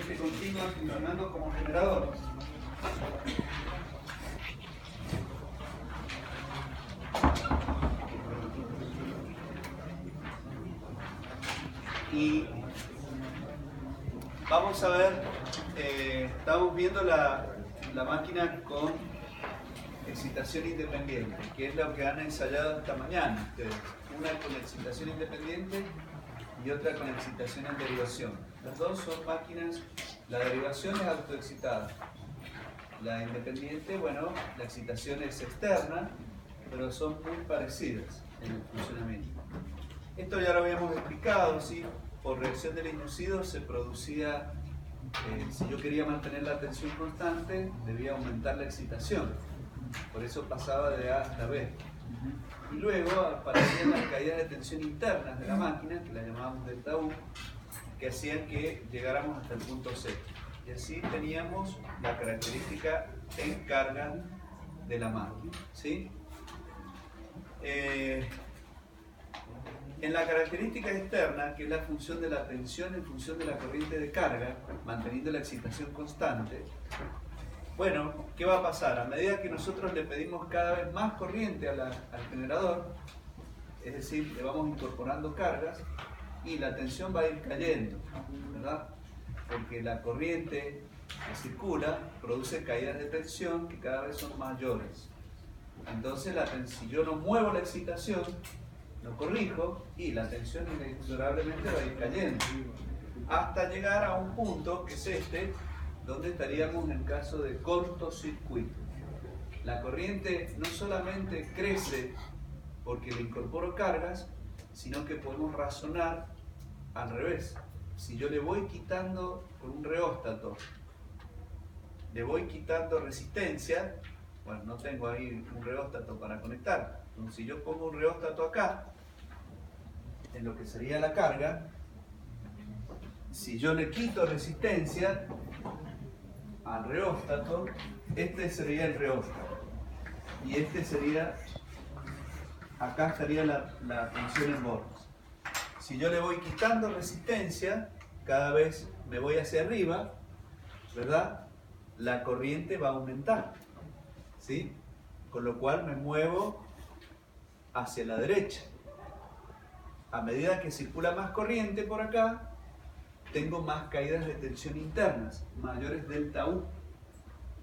corriente continua funcionando como generador. Y vamos a ver, estamos viendo la máquina con excitación independiente, que es lo que han ensayado esta mañana ustedes. Una con excitación independiente y otra con excitación en derivación. Las dos son máquinas, la derivación es autoexcitada. La independiente, bueno, la excitación es externa, pero son muy parecidas en el funcionamiento. Esto ya lo habíamos explicado, ¿sí? Por reacción del inducido se producía, si yo quería mantener la tensión constante, debía aumentar la excitación. Por eso pasaba de A hasta B. Y luego aparecían las caídas de tensión internas de la máquina, que la llamábamos delta U, que hacían que llegáramos hasta el punto C. Y así teníamos la característica en carga de la máquina, ¿sí? En la característica externa, que es la función de la tensión en función de la corriente de carga, manteniendo la excitación constante, bueno, ¿qué va a pasar? A medida que nosotros le pedimos cada vez más corriente al generador, es decir, le vamos incorporando cargas y la tensión va a ir cayendo, ¿verdad? Porque la corriente que circula produce caídas de tensión que cada vez son mayores. Entonces, si yo no muevo la excitación, lo corrijo y la tensión inexorablemente va a ir cayendo hasta llegar a un punto que es este, donde estaríamos en el caso de cortocircuito. La corriente no solamente crece porque le incorporo cargas, sino que podemos razonar al revés. Si yo le voy quitando con un reóstato, le voy quitando resistencia, bueno, no tengo ahí un reóstato para conectar. Entonces, si yo pongo un reóstato acá, en lo que sería la carga, si yo le quito resistencia al reóstato, este sería el reóstato. Y este sería, acá estaría la tensión en bornes. Si yo le voy quitando resistencia, cada vez me voy hacia arriba, ¿verdad? La corriente va a aumentar, ¿sí? Con lo cual me muevo hacia la derecha. A medida que circula más corriente por acá, tengo más caídas de tensión internas, mayores delta U.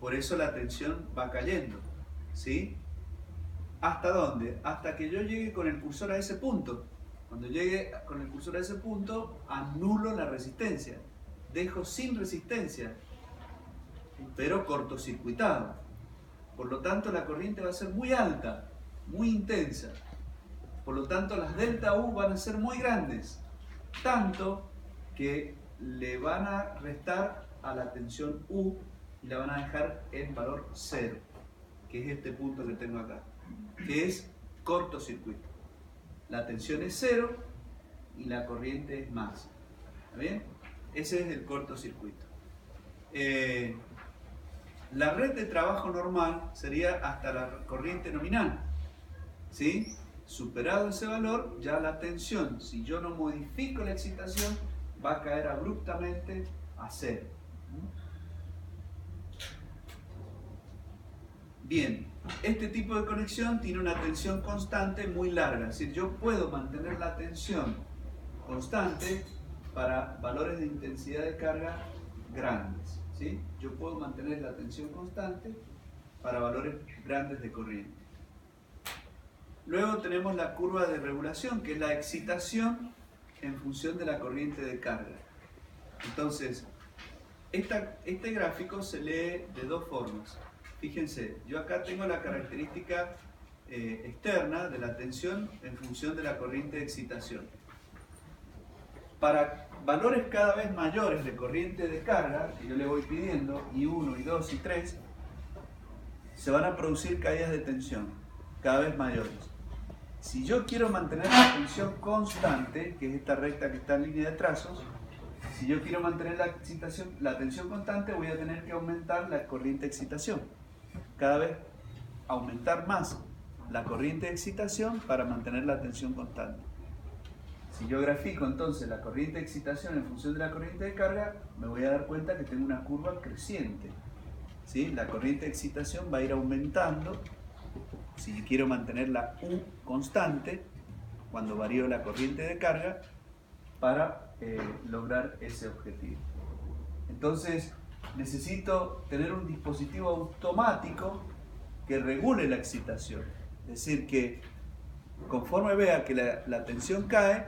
Por eso la tensión va cayendo, ¿sí? ¿Hasta dónde? Hasta que yo llegue con el cursor a ese punto. Cuando llegue con el cursor a ese punto, anulo la resistencia. Dejo sin resistencia, pero cortocircuitado. Por lo tanto, la corriente va a ser muy alta, muy intensa. Por lo tanto, las delta U van a ser muy grandes, tanto que le van a restar a la tensión U y la van a dejar en valor 0, que es este punto que tengo acá, que es cortocircuito. La tensión es 0 y la corriente es más. ¿Está bien? Ese es el cortocircuito. La red de trabajo normal sería hasta la corriente nominal, ¿sí? Superado ese valor, ya la tensión, si yo no modifico la excitación, va a caer abruptamente a 0. Bien, este tipo de conexión tiene una tensión constante muy larga, es decir, yo puedo mantener la tensión constante para valores de intensidad de carga grandes, ¿sí? Yo puedo mantener la tensión constante para valores grandes de corriente. Luego tenemos la curva de regulación, que es la excitación en función de la corriente de carga. Entonces, este gráfico se lee de dos formas. Fíjense, yo acá tengo la característica externa de la tensión en función de la corriente de excitación. Para valores cada vez mayores de corriente de carga, que yo le voy pidiendo, I1, I2, I3, se van a producir caídas de tensión cada vez mayores. Si yo quiero mantener la tensión constante, que es esta recta que está en línea de trazos, si yo quiero mantener la tensión constante, voy a tener que aumentar la corriente de excitación. Cada vez aumentar más la corriente de excitación para mantener la tensión constante. Si yo grafico entonces la corriente de excitación en función de la corriente de carga, me voy a dar cuenta que tengo una curva creciente. ¿Sí? La corriente de excitación va a ir aumentando. Si yo quiero mantener la U constante, cuando varío la corriente de carga, para lograr ese objetivo. Entonces, necesito tener un dispositivo automático que regule la excitación. Es decir, que conforme vea que la tensión cae,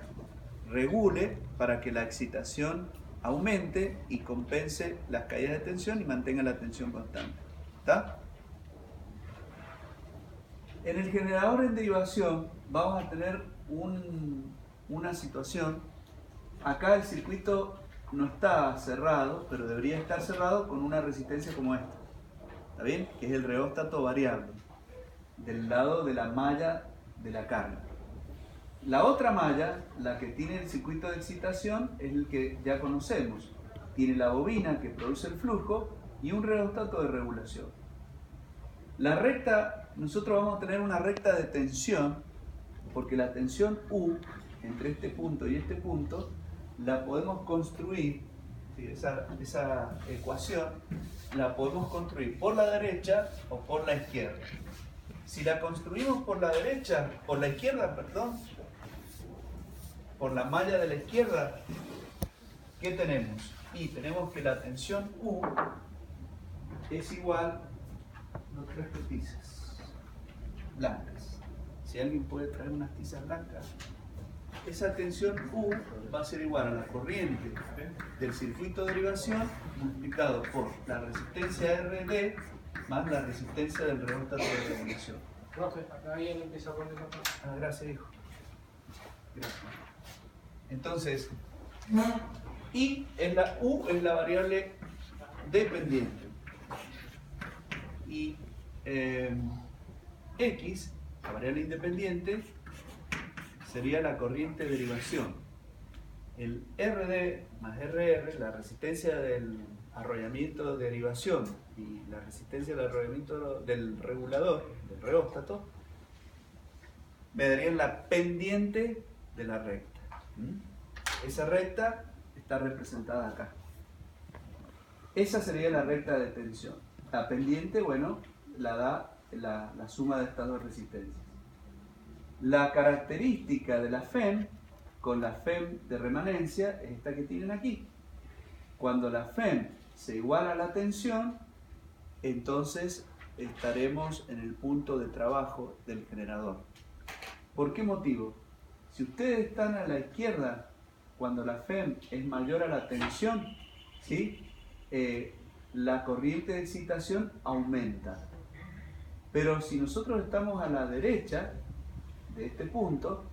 regule para que la excitación aumente y compense las caídas de tensión y mantenga la tensión constante. ¿Está? En el generador en derivación vamos a tener una situación. Acá el circuito no está cerrado, pero debería estar cerrado con una resistencia como esta. ¿Está bien? Que es el reóstato variable del lado de la malla de la carga. La otra malla, la que tiene el circuito de excitación, es el que ya conocemos. Tiene la bobina que produce el flujo y un reóstato de regulación. La recta, nosotros vamos a tener una recta de tensión, porque la tensión U entre este punto y este punto la podemos construir, ¿sí? esa ecuación la podemos construir por la derecha o por la izquierda. Si la construimos por la derecha, por la izquierda, perdón, por la malla de la izquierda, ¿qué tenemos? Y tenemos que la tensión U es igual a los tres tizas blancas. Si alguien puede traer unas tizas blancas, esa tensión U va a ser igual a la corriente del circuito de derivación multiplicado por la resistencia RD más la resistencia del reóstato de regulación. Profe, acá alguien empieza a poner la parte. Ah, gracias, hijo. Gracias. Entonces, I es la U es la variable dependiente. Y X, la variable independiente, sería la corriente de derivación. El RD más RR, la resistencia del arrollamiento de derivación y la resistencia del arrollamiento del regulador, del reóstato, me darían la pendiente de la recta. Esa recta está representada acá. Esa sería la recta de tensión. La pendiente, bueno, la da la suma de estas dos resistencias. La característica de la FEM con la FEM de remanencia es esta que tienen aquí. Cuando la FEM se iguala a la tensión, entonces estaremos en el punto de trabajo del generador. ¿Por qué motivo? Si ustedes están a la izquierda, cuando la FEM es mayor a la tensión, ¿sí? La corriente de excitación aumenta. Pero si nosotros estamos a la derecha de este punto,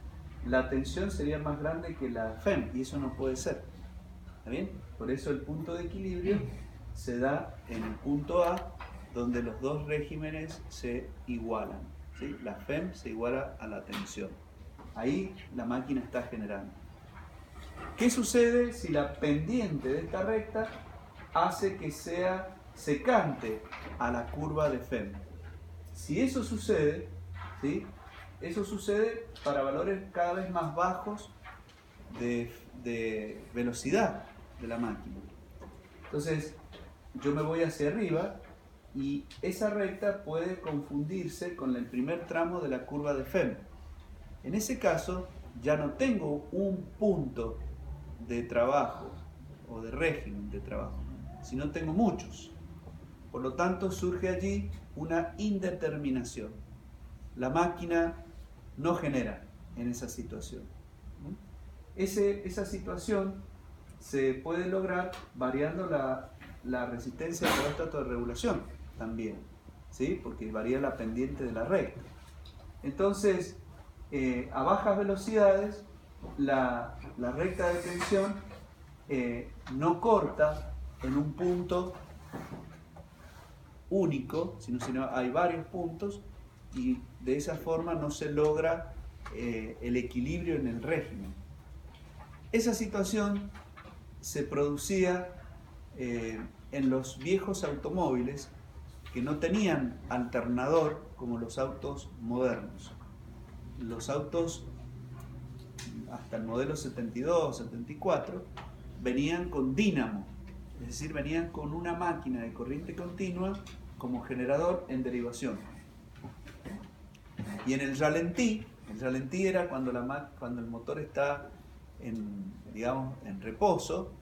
la tensión sería más grande que la FEM y eso no puede ser. ¿Está bien? Por eso el punto de equilibrio se da en el punto A, donde los dos regímenes se igualan, ¿sí? La FEM se iguala a la tensión. Ahí la máquina está generando. ¿Qué sucede si la pendiente de esta recta hace que sea secante a la curva de FEM? Si eso sucede, ¿sí? Eso sucede para valores cada vez más bajos de velocidad de la máquina. Entonces, yo me voy hacia arriba y esa recta puede confundirse con el primer tramo de la curva de FEM. En ese caso, ya no tengo un punto de trabajo o de régimen de trabajo, sino tengo muchos. Por lo tanto, surge allí una indeterminación. La máquina no genera en esa situación. Esa situación se puede lograr variando la resistencia del reóstato de regulación también, ¿sí? Porque varía la pendiente de la recta. Entonces, a bajas velocidades, la recta de tensión no corta en un punto único, sino hay varios puntos y de esa forma no se logra el equilibrio en el régimen. Esa situación se producía en los viejos automóviles que no tenían alternador como los autos modernos. Los autos hasta el modelo 72 o 74, venían con dínamo, es decir, venían con una máquina de corriente continua como generador en derivación. Y en el ralentí era cuando el motor está digamos, en reposo,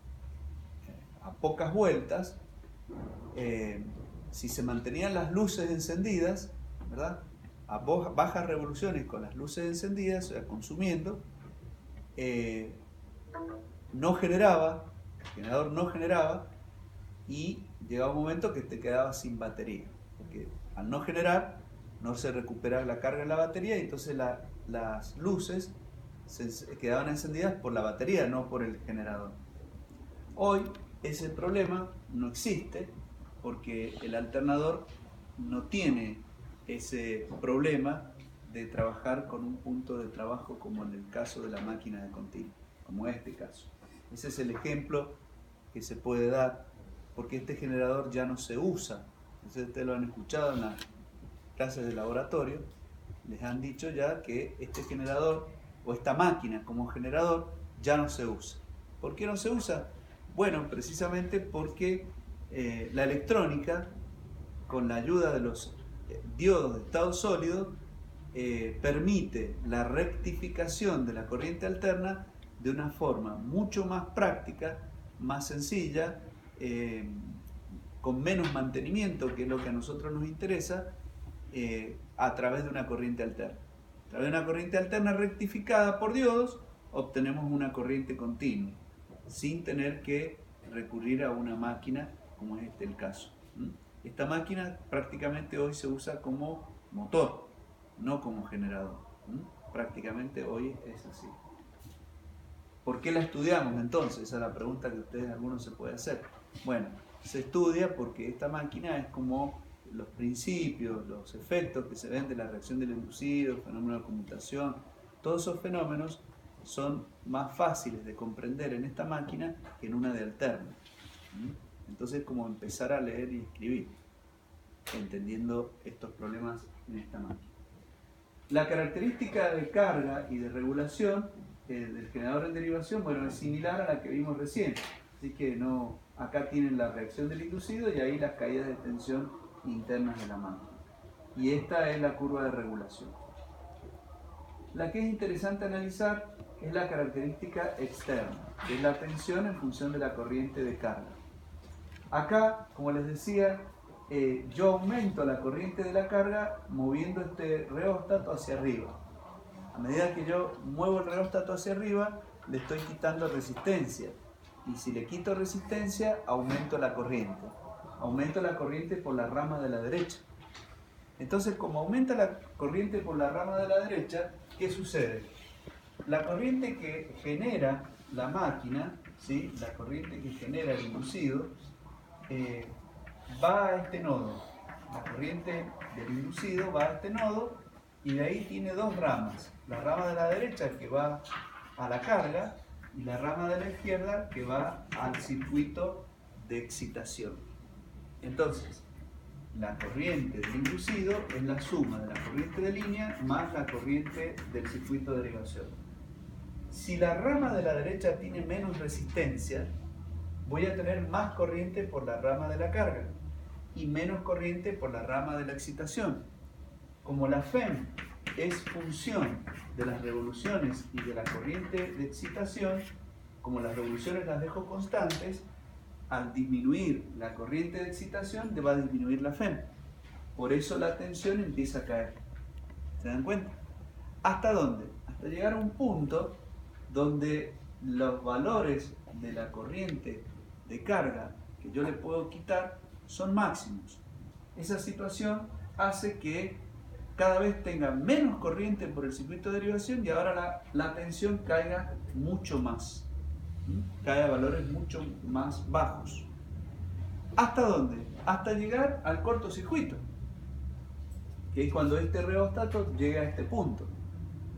a pocas vueltas, si se mantenían las luces encendidas, ¿verdad?, a bajas revoluciones con las luces encendidas, o sea, consumiendo, no generaba, el generador no generaba, y llegaba un momento que te quedabas sin batería, porque al no generar no se recuperaba la carga en la batería, y entonces las luces se quedaban encendidas por la batería, no por el generador. Hoy ese problema no existe, porque el alternador no tiene ese problema de trabajar con un punto de trabajo como en el caso de la máquina de continuo, como este caso. Ese es el ejemplo que se puede dar, porque este generador ya no se usa. Entonces ustedes lo han escuchado en las clases de laboratorio, les han dicho ya que este generador o esta máquina como generador ya no se usa. ¿Por qué no se usa? Bueno, precisamente porque la electrónica, con la ayuda de los diodos de estado sólido, permite la rectificación de la corriente alterna de una forma mucho más práctica, más sencilla, con menos mantenimiento, que es lo que a nosotros nos interesa, a través de una corriente alterna. A través de una corriente alterna rectificada por diodos, obtenemos una corriente continua, sin tener que recurrir a una máquina, como es el caso. Esta máquina prácticamente hoy se usa como motor, no como generador. Prácticamente hoy es así. ¿Por qué la estudiamos entonces? Esa es la pregunta que ustedes algunos se pueden hacer. Bueno, se estudia porque esta máquina es como los principios, los efectos que se ven de la reacción del inducido, el fenómeno de conmutación, todos esos fenómenos son más fáciles de comprender en esta máquina que en una de alterna. Entonces, como empezar a leer y escribir, entendiendo estos problemas en esta máquina. La característica de carga y de regulación del generador en derivación, bueno, es similar a la que vimos recién. Así que no, acá tienen la reacción del inducido y ahí las caídas de tensión internas de la máquina. Y esta es la curva de regulación. La que es interesante analizar es la característica externa, que es la tensión en función de la corriente de carga. Acá, como les decía, yo aumento la corriente de la carga moviendo este reóstato hacia arriba. A medida que yo muevo el reóstato hacia arriba, le estoy quitando resistencia. Y si le quito resistencia, aumento la corriente. Aumento la corriente por la rama de la derecha. Entonces, como aumenta la corriente por la rama de la derecha, ¿qué sucede? La corriente que genera la máquina, ¿sí?, la corriente que genera el inducido, va a este nodo. La corriente del inducido va a este nodo y de ahí tiene dos ramas. La rama de la derecha que va a la carga y la rama de la izquierda que va al circuito de excitación. Entonces, la corriente del inducido es la suma de la corriente de línea más la corriente del circuito de derivación. Si la rama de la derecha tiene menos resistencia, voy a tener más corriente por la rama de la carga y menos corriente por la rama de la excitación. Como la FEM es función de las revoluciones y de la corriente de excitación, como las revoluciones las dejo constantes, al disminuir la corriente de excitación va a disminuir la FEM. Por eso la tensión empieza a caer. ¿Se dan cuenta? ¿Hasta dónde? Hasta llegar a un punto donde los valores de la corriente de carga que yo le puedo quitar son máximos. Esa situación hace que cada vez tenga menos corriente por el circuito de derivación y ahora la tensión caiga mucho más. Cae a valores mucho más bajos. ¿Hasta dónde? Hasta llegar al cortocircuito, que es cuando este reóstato llega a este punto.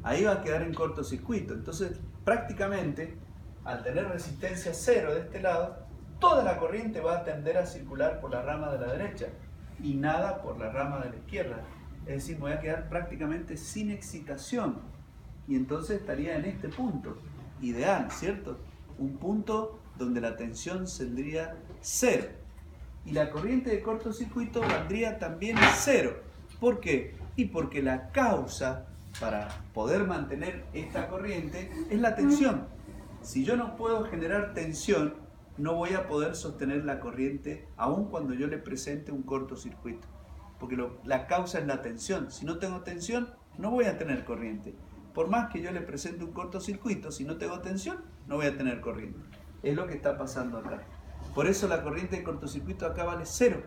Ahí va a quedar en cortocircuito. Entonces, prácticamente, al tener resistencia cero de este lado, toda la corriente va a tender a circular por la rama de la derecha y nada por la rama de la izquierda. Es decir, me voy a quedar prácticamente sin excitación. y entonces estaría en este punto, ideal, ¿cierto? Un punto donde la tensión saldría 0. Y la corriente de cortocircuito valdría también 0. ¿Por qué? Y porque la causa para poder mantener esta corriente es la tensión. Si yo no puedo generar tensión, no voy a poder sostener la corriente aun cuando yo le presente un cortocircuito. Porque la causa es la tensión. Si no tengo tensión, no voy a tener corriente. Por más que yo le presente un cortocircuito, si no tengo tensión, no voy a tener corriente. Es lo que está pasando acá. Por eso la corriente de cortocircuito acá vale 0.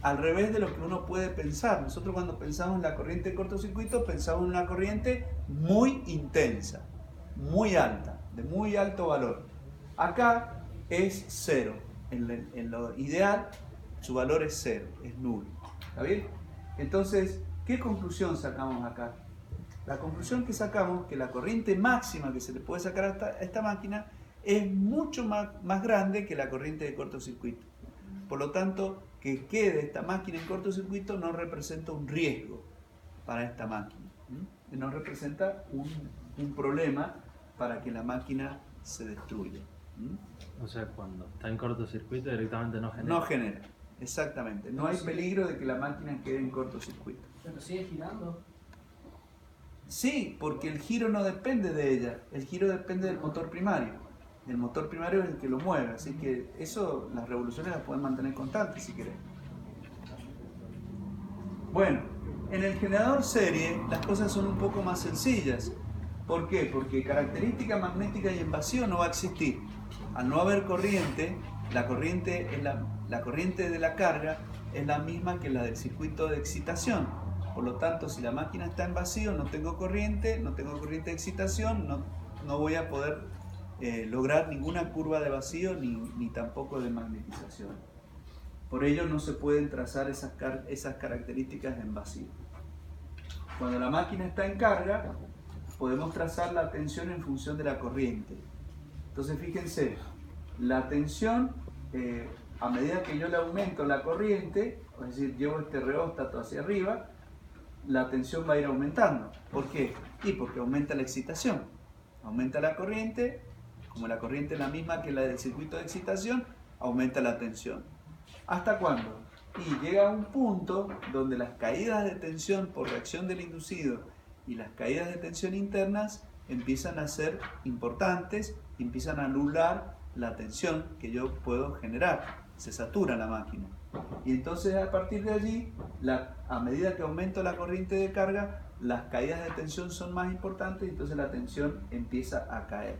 Al revés de lo que uno puede pensar. Nosotros cuando pensamos en la corriente de cortocircuito, pensamos en una corriente muy intensa, muy alta, de muy alto valor. Acá es 0. En lo ideal, su valor es 0, es nulo. ¿Está bien? Entonces, ¿qué conclusión sacamos acá? La conclusión que sacamos es que la corriente máxima que se le puede sacar a esta máquina es mucho más grande que la corriente de cortocircuito. Por lo tanto, que quede esta máquina en cortocircuito no representa un riesgo para esta máquina. No representa un problema para que la máquina se destruya. O sea, cuando está en cortocircuito directamente no genera. No genera, exactamente. No hay peligro de que la máquina quede en cortocircuito. Pero sigue girando. Sí, porque el giro no depende de ella, el giro depende del motor primario. El motor primario es el que lo mueve, así que eso, las revoluciones las pueden mantener constantes si querés. Bueno, en el generador serie las cosas son un poco más sencillas. ¿Por qué? Porque característica magnética y en vacío no va a existir. Al no haber corriente, la corriente de la carga es la misma que la del circuito de excitación. Por lo tanto, si la máquina está en vacío, no tengo corriente de excitación, no voy a poder lograr ninguna curva de vacío ni tampoco de magnetización. Por ello no se pueden trazar esas características en vacío. Cuando la máquina está en carga, podemos trazar la tensión en función de la corriente. Entonces fíjense, la tensión, a medida que yo le aumento la corriente, es decir, llevo este reóstato hacia arriba, la tensión va a ir aumentando. ¿Por qué? Y porque aumenta la excitación. Aumenta la corriente, como la corriente es la misma que la del circuito de excitación, aumenta la tensión. ¿Hasta cuándo? Y llega a un punto donde las caídas de tensión por reacción del inducido y las caídas de tensión internas empiezan a ser importantes y empiezan a anular la tensión que yo puedo generar. Se satura la máquina. Y entonces a partir de allí, a medida que aumento la corriente de carga, las caídas de tensión son más importantes y entonces la tensión empieza a caer.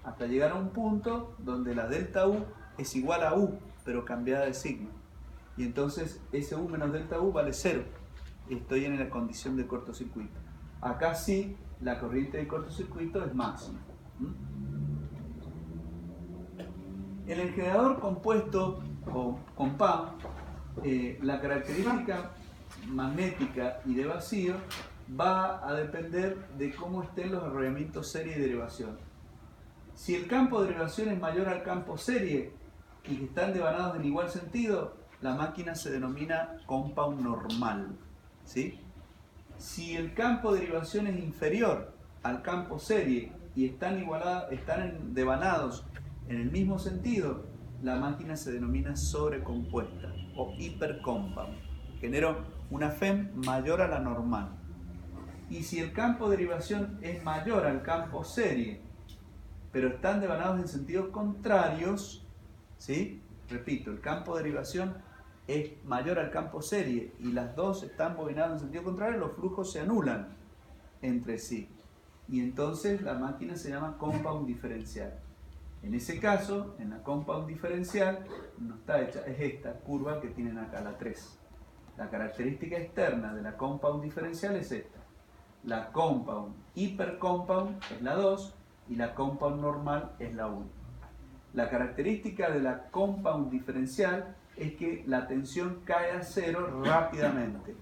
Hasta llegar a un punto donde la delta U es igual a U, pero cambiada de signo. Y entonces ese U menos delta U vale 0. Estoy en la condición de cortocircuito. Acá sí, la corriente de cortocircuito es máxima. En el generador compuesto o compound, la característica magnética y de vacío va a depender de cómo estén los arrollamientos serie y derivación. Si el campo de derivación es mayor al campo serie y que están devanados en igual sentido, la máquina se denomina compound normal, ¿sí? Si el campo de derivación es inferior al campo serie y están devanados en el mismo sentido, la máquina se denomina sobrecompuesta o hipercompound. Genera una FEM mayor a la normal. Y si el campo de derivación es mayor al campo serie, pero están devanados en sentidos contrarios, ¿sí? Repito, el campo de derivación es mayor al campo serie y las dos están bobinadas en sentido contrario, los flujos se anulan entre sí. Y entonces la máquina se llama compound diferencial. En ese caso, en la compound diferencial, no está hecha, es esta curva que tienen acá, la 3. La característica externa de la compound diferencial es esta. La compound hipercompound es la 2 y la compound normal es la 1. La característica de la compound diferencial es que la tensión cae a 0 rápidamente.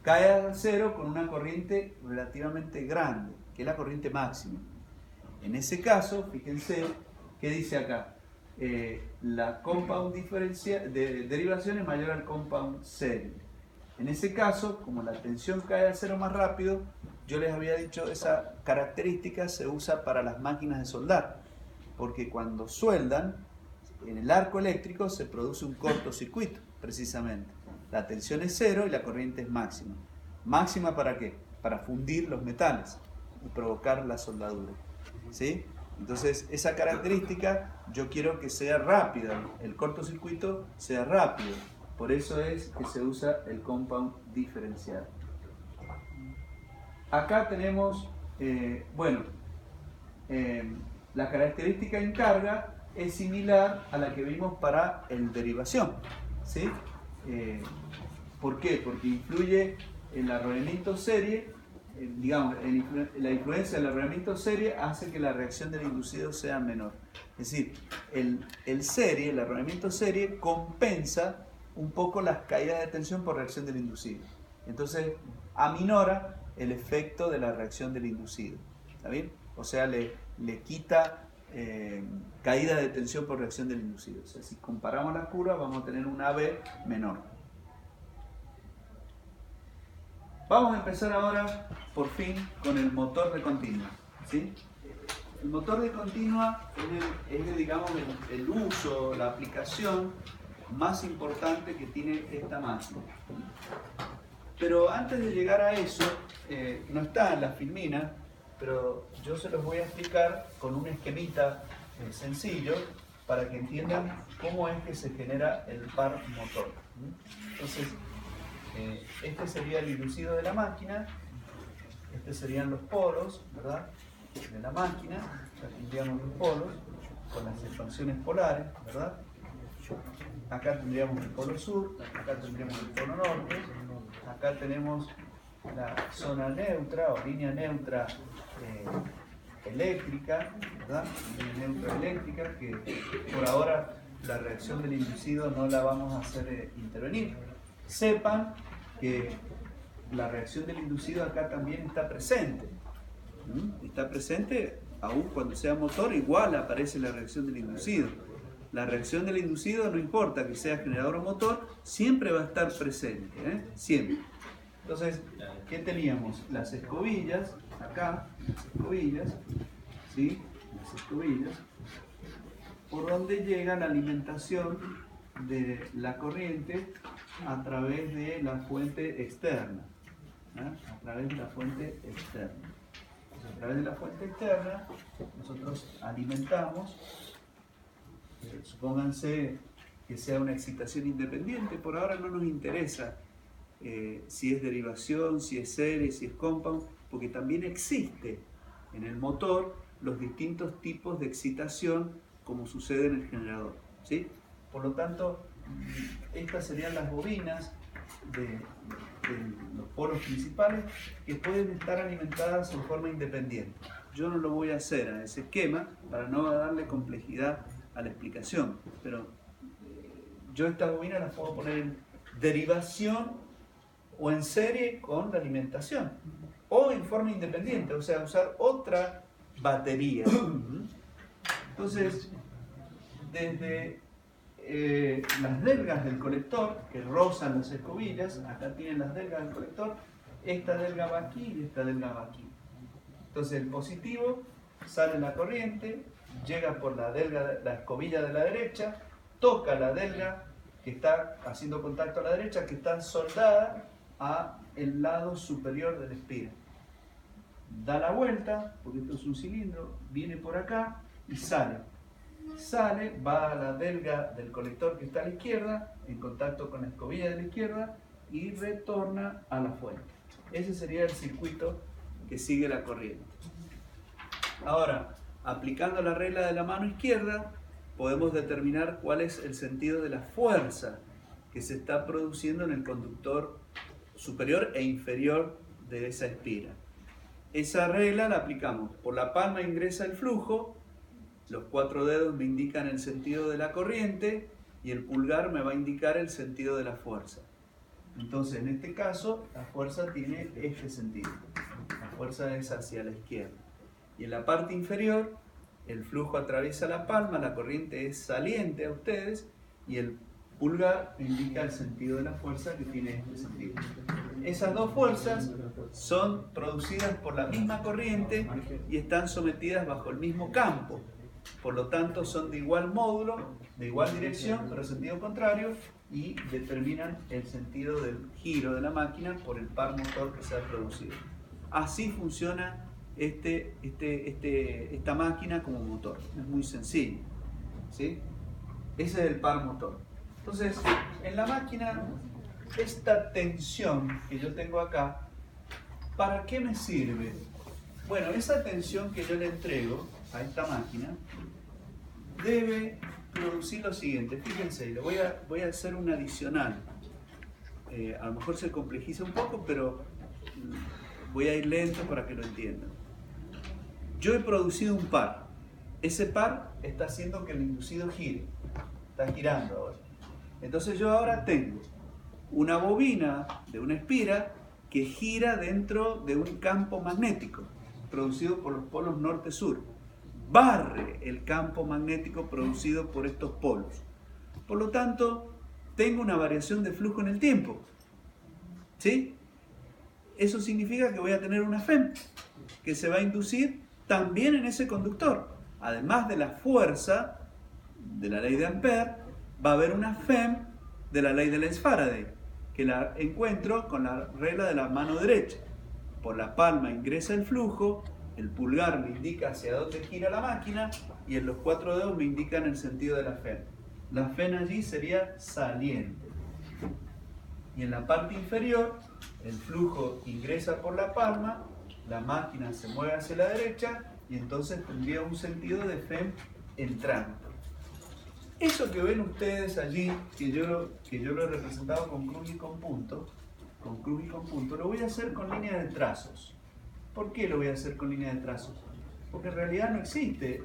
Cae a 0 con una corriente relativamente grande, que es la corriente máxima. En ese caso, fíjense, ¿qué dice acá? La compound de derivación es mayor al compound serie. En ese caso, como la tensión cae al cero más rápido, yo les había dicho esa característica se usa para las máquinas de soldar, porque cuando sueldan, en el arco eléctrico se produce un cortocircuito, precisamente. La tensión es cero y la corriente es máxima. ¿Máxima para qué? Para fundir los metales y provocar la soldadura. ¿Sí? Entonces, esa característica yo quiero que sea rápida, el cortocircuito sea rápido. Por eso es que se usa el compound diferencial. Acá tenemos, la característica en carga es similar a la que vimos para el derivación. ¿Sí? ¿Por qué? Porque influye el arrollamiento serie, la influencia del arrollamiento serie hace que la reacción del inducido sea menor. Es decir, el arrollamiento serie compensa un poco las caídas de tensión por reacción del inducido. Entonces, aminora el efecto de la reacción del inducido. ¿Está bien? O sea, le quita caída de tensión por reacción del inducido. O sea, si comparamos las curvas, vamos a tener un AB menor. Vamos a empezar ahora, por fin, con el motor de continua. ¿Sí? El motor de continua es digamos, el uso, la aplicación más importante que tiene esta máquina. Pero antes de llegar a eso, no está en la filmina, pero yo se los voy a explicar con un esquemita sencillo para que entiendan cómo es que se genera el par motor. Entonces, este sería el inducido de la máquina, estos serían los polos, ¿verdad?, de la máquina. Ya tendríamos los polos con las expansiones polares, ¿verdad? Acá tendríamos el polo sur, acá tendríamos el polo norte, acá tenemos la zona neutra o línea neutra eléctrica, ¿verdad? Línea neutra eléctrica, que por ahora la reacción del inducido no la vamos a hacer intervenir. Sepan que la reacción del inducido acá también está presente. Está presente, aún cuando sea motor, igual aparece la reacción del inducido. La reacción del inducido, no importa que sea generador o motor, siempre va a estar presente, siempre. Entonces, ¿qué teníamos? Las escobillas, acá, las escobillas, ¿sí? Las escobillas, por donde llega la alimentación de la corriente a través de la fuente externa. A través de la fuente externa. Entonces, a través de la fuente externa, nosotros alimentamos. Supónganse que sea una excitación independiente, por ahora no nos interesa si es derivación, si es serie, si es compound, porque también existe en el motor los distintos tipos de excitación como sucede en el generador, ¿sí? Por lo tanto, estas serían las bobinas de los polos principales que pueden estar alimentadas en forma independiente. Yo no lo voy a hacer en ese esquema para no darle complejidad a la explicación, pero yo estas bobinas las puedo poner en derivación o en serie con la alimentación, o en forma independiente, o sea, usar otra batería. Entonces, desde las delgas del colector que rozan las escobillas, acá tienen las delgas del colector, esta delga va aquí y esta delga va aquí. Entonces el positivo sale la corriente, llega por la escobilla de la derecha, toca la delga que está haciendo contacto a la derecha, que está soldada a el lado superior del espira. Da la vuelta, porque esto es un cilindro, viene por acá y sale. Sale, va a la delga del colector que está a la izquierda, en contacto con la escobilla de la izquierda, y retorna a la fuente. Ese sería el circuito que sigue la corriente. Ahora, aplicando la regla de la mano izquierda, podemos determinar cuál es el sentido de la fuerza que se está produciendo en el conductor superior e inferior de esa espira. Esa regla la aplicamos. Por la palma ingresa el flujo, los 4 dedos me indican el sentido de la corriente y el pulgar me va a indicar el sentido de la fuerza. Entonces, en este caso, la fuerza tiene este sentido. La fuerza es hacia la izquierda. Y en la parte inferior, el flujo atraviesa la palma, la corriente es saliente a ustedes y el pulgar me indica el sentido de la fuerza que tiene este sentido. Esas dos fuerzas son producidas por la misma corriente y están sometidas bajo el mismo campo. Por lo tanto, son de igual módulo, de igual dirección, pero sentido contrario, y determinan el sentido del giro de la máquina por el par motor que se ha producido. Así funciona esta máquina como motor. Es muy sencillo, ¿sí? Ese es el par motor. Entonces, en la máquina, esta tensión que yo tengo acá, ¿para qué me sirve? Bueno, esa tensión que yo le entrego a esta máquina debe producir lo siguiente. Fíjense, le voy a hacer un adicional. A lo mejor se complejiza un poco, pero voy a ir lento para que lo entiendan. Yo he producido un par. Ese par está haciendo que el inducido gire. Está girando ahora. Entonces yo ahora tengo una bobina de una espira que gira dentro de un campo magnético producido por los polos norte-sur. Barre el campo magnético producido por estos polos. Por lo tanto, tengo una variación de flujo en el tiempo. ¿Sí? Eso significa que voy a tener una FEM que se va a inducir también en ese conductor. Además de la fuerza de la ley de Ampère, va a haber una FEM de la ley de Lenz-Faraday, que la encuentro con la regla de la mano derecha. Por la palma ingresa el flujo, el pulgar me indica hacia dónde gira la máquina y en los 4 dedos me indican el sentido de la FEM. La FEM allí sería saliente. Y en la parte inferior, el flujo ingresa por la palma, la máquina se mueve hacia la derecha y entonces tendría un sentido de FEM entrante. Eso que ven ustedes allí, que yo lo he representado con cruz y con punto, lo voy a hacer con líneas de trazos. ¿Por qué lo voy a hacer con líneas de trazos? Porque en realidad no existe,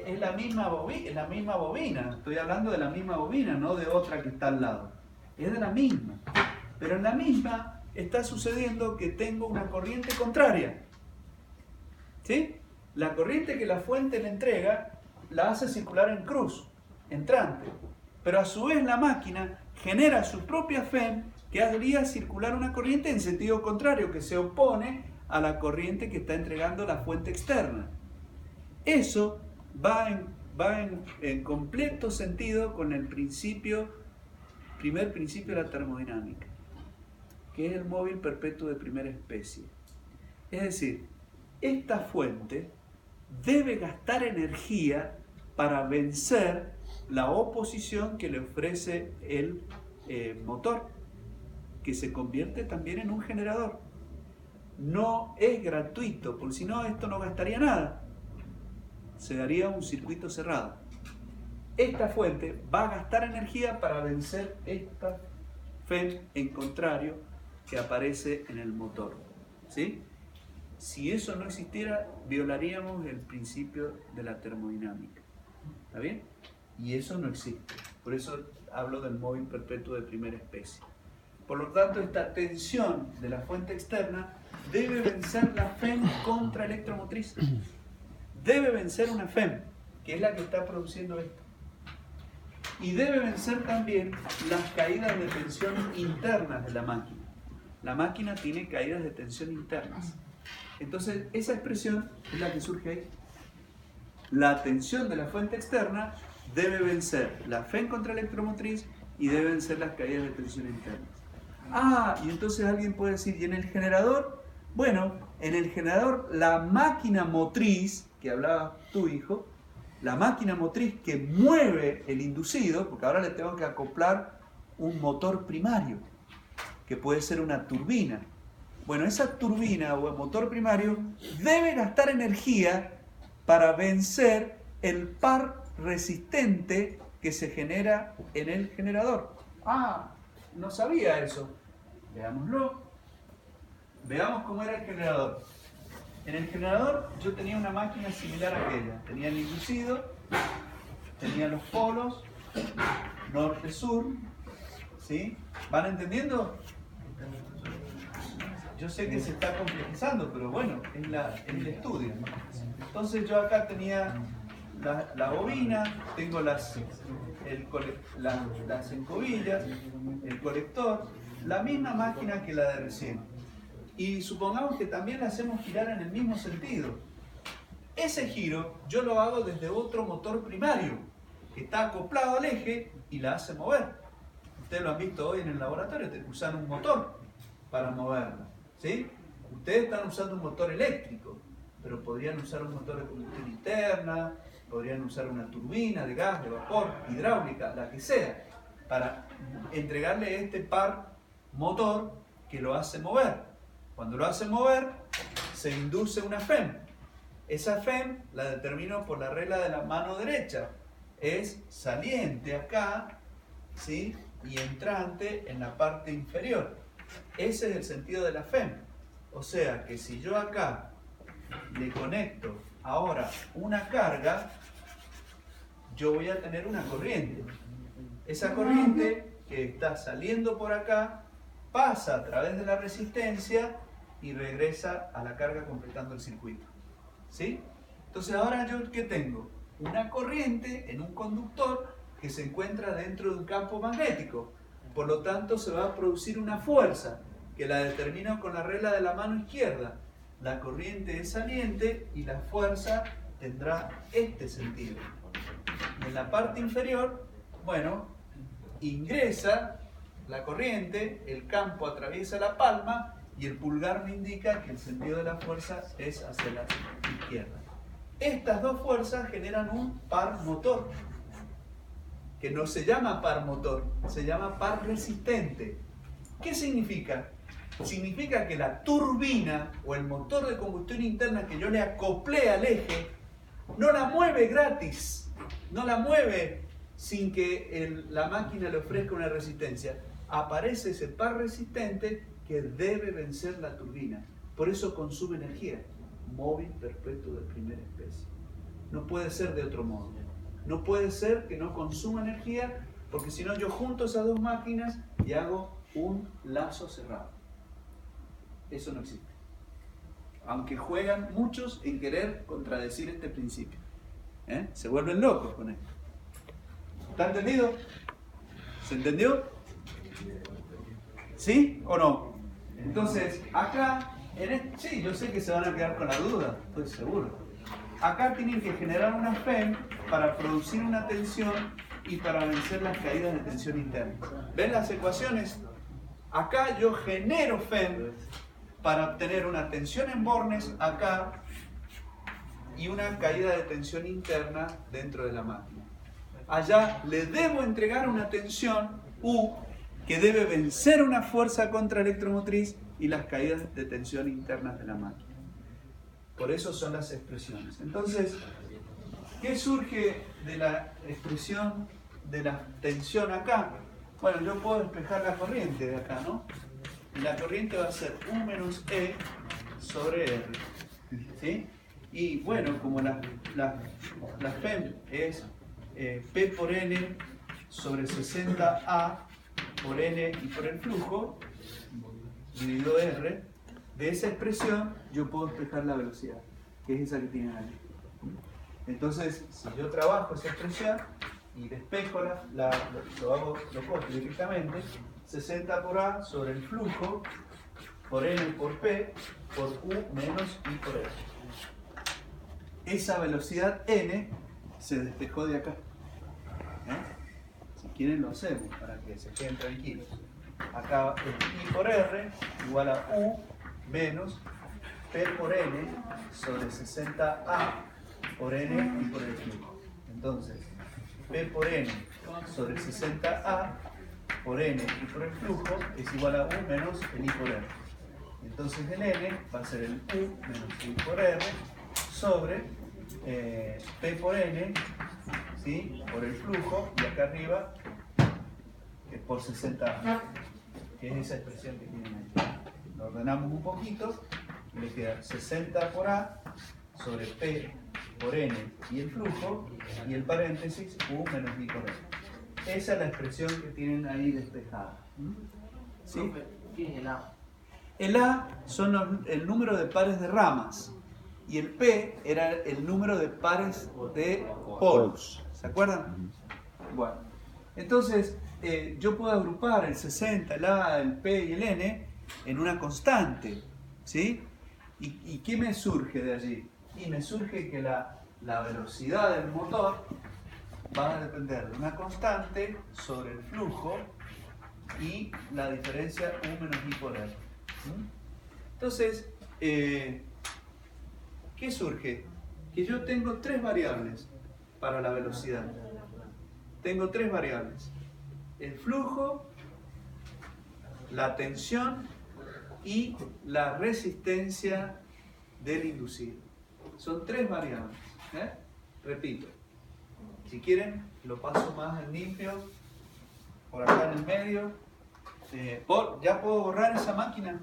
es la misma bobina, estoy hablando de la misma bobina, no de otra que está al lado. Es de la misma, pero en la misma está sucediendo que tengo una corriente contraria. ¿Sí? La corriente que la fuente le entrega la hace circular en cruz, entrante, pero a su vez la máquina genera su propia FEM que haría circular una corriente en sentido contrario, que se opone a la corriente que está entregando la fuente externa. Eso va en completo sentido con el primer principio de la termodinámica, que es el móvil perpetuo de primera especie. Es decir, esta fuente debe gastar energía para vencer la oposición que le ofrece el motor, que se convierte también en un generador. No es gratuito, porque si no esto no gastaría nada. Se daría un circuito cerrado. Esta fuente va a gastar energía para vencer esta FEM en contrario que aparece en el motor. ¿Sí? Si eso no existiera, violaríamos el principio de la termodinámica. ¿Está bien? Y eso no existe. Por eso hablo del móvil perpetuo de primera especie. Por lo tanto, esta tensión de la fuente externa debe vencer la FEM contraelectromotriz. Debe vencer una FEM, que es la que está produciendo esto. Y debe vencer también las caídas de tensión internas de la máquina. La máquina tiene caídas de tensión internas. Entonces, esa expresión es la que surge ahí. La tensión de la fuente externa debe vencer la FEM contraelectromotriz y debe vencer las caídas de tensión internas. Y entonces alguien puede decir, ¿y en el generador? Bueno, en el generador la máquina motriz, que hablaba tu hijo, la máquina motriz que mueve el inducido, porque ahora le tengo que acoplar un motor primario, que puede ser una turbina. Bueno, esa turbina o el motor primario debe gastar energía para vencer el par resistente que se genera en el generador. No sabía eso. Veámoslo. Veamos cómo era el generador. En el generador yo tenía una máquina similar a aquella. Tenía el inducido, tenía los polos, norte-sur. ¿Sí? ¿Van entendiendo? Yo sé que se está complejizando, pero bueno, es el estudio. Entonces yo acá tenía la bobina, tengo las escobillas, el colector, la misma máquina que la de recién. Y supongamos que también la hacemos girar en el mismo sentido. Ese giro yo lo hago desde otro motor primario, que está acoplado al eje y la hace mover. Ustedes lo han visto hoy en el laboratorio, usan un motor para moverla, ¿sí? Ustedes están usando un motor eléctrico, pero podrían usar un motor de combustión interna, podrían usar una turbina de gas, de vapor, hidráulica, la que sea, para entregarle este par motor que lo hace mover. Cuando lo hace mover, se induce una FEM. Esa FEM la determino por la regla de la mano derecha. Es saliente acá, ¿sí? Y entrante en la parte inferior. Ese es el sentido de la FEM. O sea que si yo acá le conecto ahora una carga, yo voy a tener una corriente. Esa corriente que está saliendo por acá pasa a través de la resistencia y regresa a la carga completando el circuito. ¿Sí? Entonces ahora yo ¿qué tengo? Una corriente en un conductor que se encuentra dentro de un campo magnético. Por lo tanto se va a producir una fuerza que la determino con la regla de la mano izquierda. La corriente es saliente y la fuerza tendrá este sentido. En la parte inferior, bueno, ingresa la corriente, el campo atraviesa la palma y el pulgar me indica que el sentido de la fuerza es hacia la izquierda. Estas dos fuerzas generan un par motor, que no se llama par motor, se llama par resistente. ¿Qué significa? Significa que la turbina o el motor de combustión interna que yo le acoplé al eje no la mueve gratis, no la mueve sin que la máquina le ofrezca una resistencia. Aparece ese par resistente que debe vencer la turbina. Por eso consume energía. Móvil perpetuo de primera especie. No puede ser de otro modo. No puede ser que no consuma energía, porque si no yo junto esas dos máquinas y hago un lazo cerrado. Eso no existe. Aunque juegan muchos en querer contradecir este principio. Se vuelven locos con esto. ¿Está entendido? ¿Se entendió? ¿Sí o no? Entonces, acá, sí, yo sé que se van a quedar con la duda, estoy seguro. Acá tienen que generar una FEM para producir una tensión y para vencer las caídas de tensión interna. ¿Ven las ecuaciones? Acá yo genero FEM para obtener una tensión en bornes acá y una caída de tensión interna dentro de la máquina. Allá le debo entregar una tensión U que debe vencer una fuerza contraelectromotriz y las caídas de tensión internas de la máquina. Por eso son las expresiones. Entonces, ¿qué surge de la expresión de la tensión acá? Bueno, yo puedo despejar la corriente de acá, ¿no? Y la corriente va a ser U menos E sobre R. ¿Sí? Y bueno, como la FEM es P por N sobre 60A por N y por el flujo, dividido R, de esa expresión yo puedo despejar la velocidad, que es esa que tienen aquí. Entonces, si yo trabajo esa expresión y despejo lo corto directamente, 60 por A sobre el flujo, por N por P, por U menos I por R. Esa velocidad N se despejó de acá. Si quieren lo hacemos para que se queden tranquilos. Acá es I por R igual a U menos P por N sobre 60A por N y por el flujo. Entonces, P por N sobre 60A por N y por el flujo es igual a U menos el I por R. Entonces el N va a ser el U menos I por R sobre P por N, ¿sí? Por el flujo, y acá arriba por 60A, que es esa expresión que tienen ahí. Lo ordenamos un poquito y le queda 60 por A sobre P por N y el flujo, y el paréntesis U menos I por R. Esa es la expresión que tienen ahí despejada. ¿Sí? ¿Qué es el A? El A son el número de pares de ramas y el P era el número de pares de polos. ¿Se acuerdan? Bueno, Entonces, yo puedo agrupar el 60, el A, el P y el N en una constante, ¿sí? ¿Y qué me surge de allí? Y me surge que la velocidad del motor va a depender de una constante sobre el flujo y la diferencia U menos I por R. Entonces, ¿qué surge? Que yo tengo tres variables para la velocidad. Tengo tres variables: el flujo, la tensión y la resistencia del inducido. Son tres variables. Repito, si quieren lo paso más en limpio, por acá en el medio. ¿Ya puedo borrar esa máquina?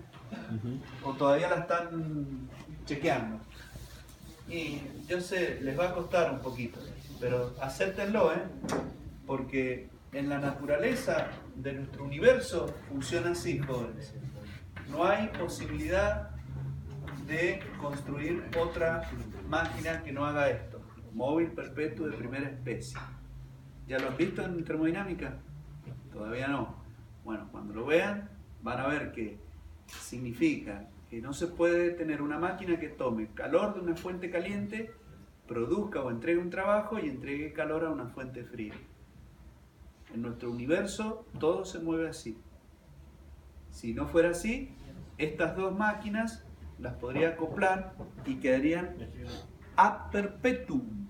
¿O todavía la están chequeando? Y yo sé, les va a costar un poquito, pero acéptenlo, porque en la naturaleza de nuestro universo funciona así, jóvenes. No hay posibilidad de construir otra máquina que no haga esto. Móvil perpetuo de primera especie. ¿Ya lo han visto en termodinámica? Todavía no. Bueno, cuando lo vean van a ver que significa que no se puede tener una máquina que tome calor de una fuente caliente, produzca o entregue un trabajo y entregue calor a una fuente fría. En nuestro universo todo se mueve así. Si no fuera así, estas dos máquinas las podría acoplar y quedarían ad perpetuum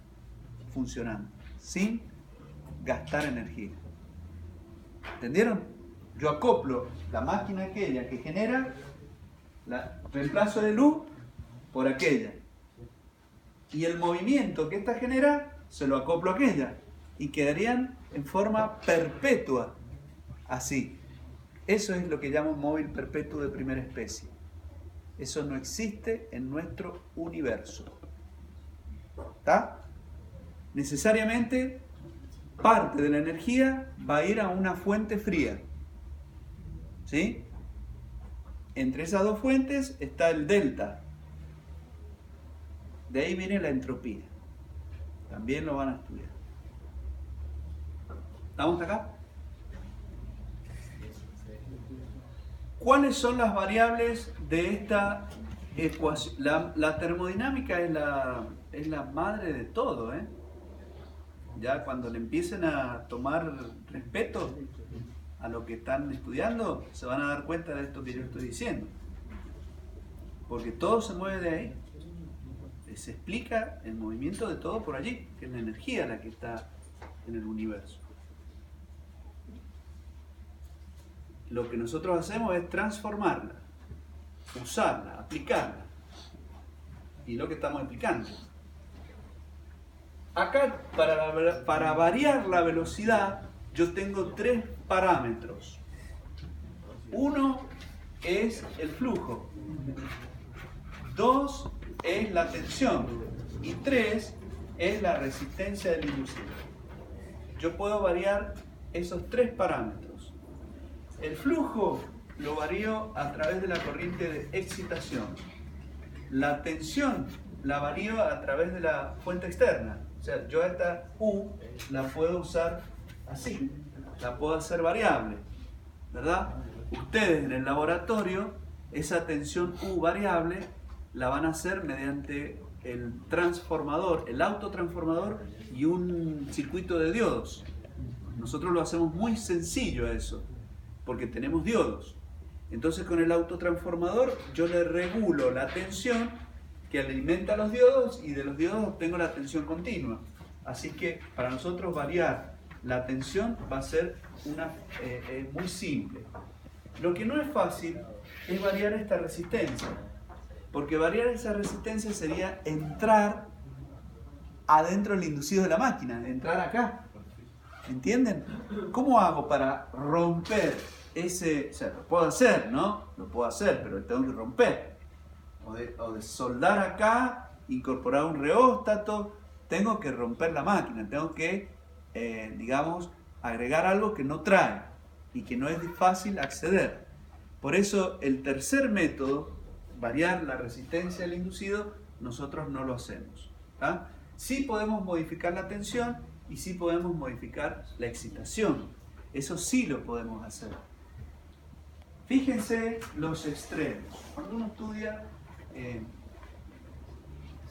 funcionando, sin gastar energía. ¿Entendieron? Yo acoplo la máquina aquella que genera, reemplazo de luz por aquella. Y el movimiento que ésta genera, se lo acoplo a aquella. Y quedarían en forma perpetua, así. Eso es lo que llamo móvil perpetuo de primera especie. Eso no existe en nuestro universo. ¿Está? Necesariamente parte de la energía va a ir a una fuente fría. ¿Sí? Entre esas dos fuentes está el delta. De ahí viene la entropía. También lo van a estudiar. ¿Estamos acá? ¿Cuáles son las variables de esta ecuación? La termodinámica es la madre de todo, Ya cuando le empiecen a tomar respeto a lo que están estudiando, se van a dar cuenta de esto que yo estoy diciendo. Porque todo se mueve de ahí. Se explica el movimiento de todo por allí, que es la energía la que está en el universo. Lo que nosotros hacemos es transformarla, usarla, aplicarla. Y lo que estamos explicando. Acá, para variar la velocidad, yo tengo tres parámetros. Uno es el flujo. Dos es la tensión. Y tres es la resistencia del inducido. Yo puedo variar esos tres parámetros. El flujo lo varío a través de la corriente de excitación. La tensión la varío a través de la fuente externa. O sea, yo esta U la puedo usar así. La puedo hacer variable, ¿verdad? Ustedes en el laboratorio, esa tensión U variable la van a hacer mediante el transformador, el autotransformador y un circuito de diodos. Nosotros lo hacemos muy sencillo eso, porque tenemos diodos. Entonces con el autotransformador yo le regulo la tensión que alimenta los diodos y de los diodos obtengo la tensión continua. Así que para nosotros variar la tensión va a ser muy simple. Lo que no es fácil es variar esta resistencia, porque variar esa resistencia sería entrar adentro del inducido de la máquina, entrar acá. ¿Entienden? ¿Cómo hago para romper ese? O sea, lo puedo hacer, ¿no? Lo puedo hacer, pero tengo que romper. O de soldar acá, incorporar un reóstato. Tengo que romper la máquina, tengo que, digamos, agregar algo que no trae y que no es fácil acceder. Por eso el tercer método, variar la resistencia del inducido, nosotros no lo hacemos. ¿Ah? Sí podemos modificar la tensión y sí podemos modificar la excitación. Eso sí lo podemos hacer. Fíjense los extremos. Cuando uno estudia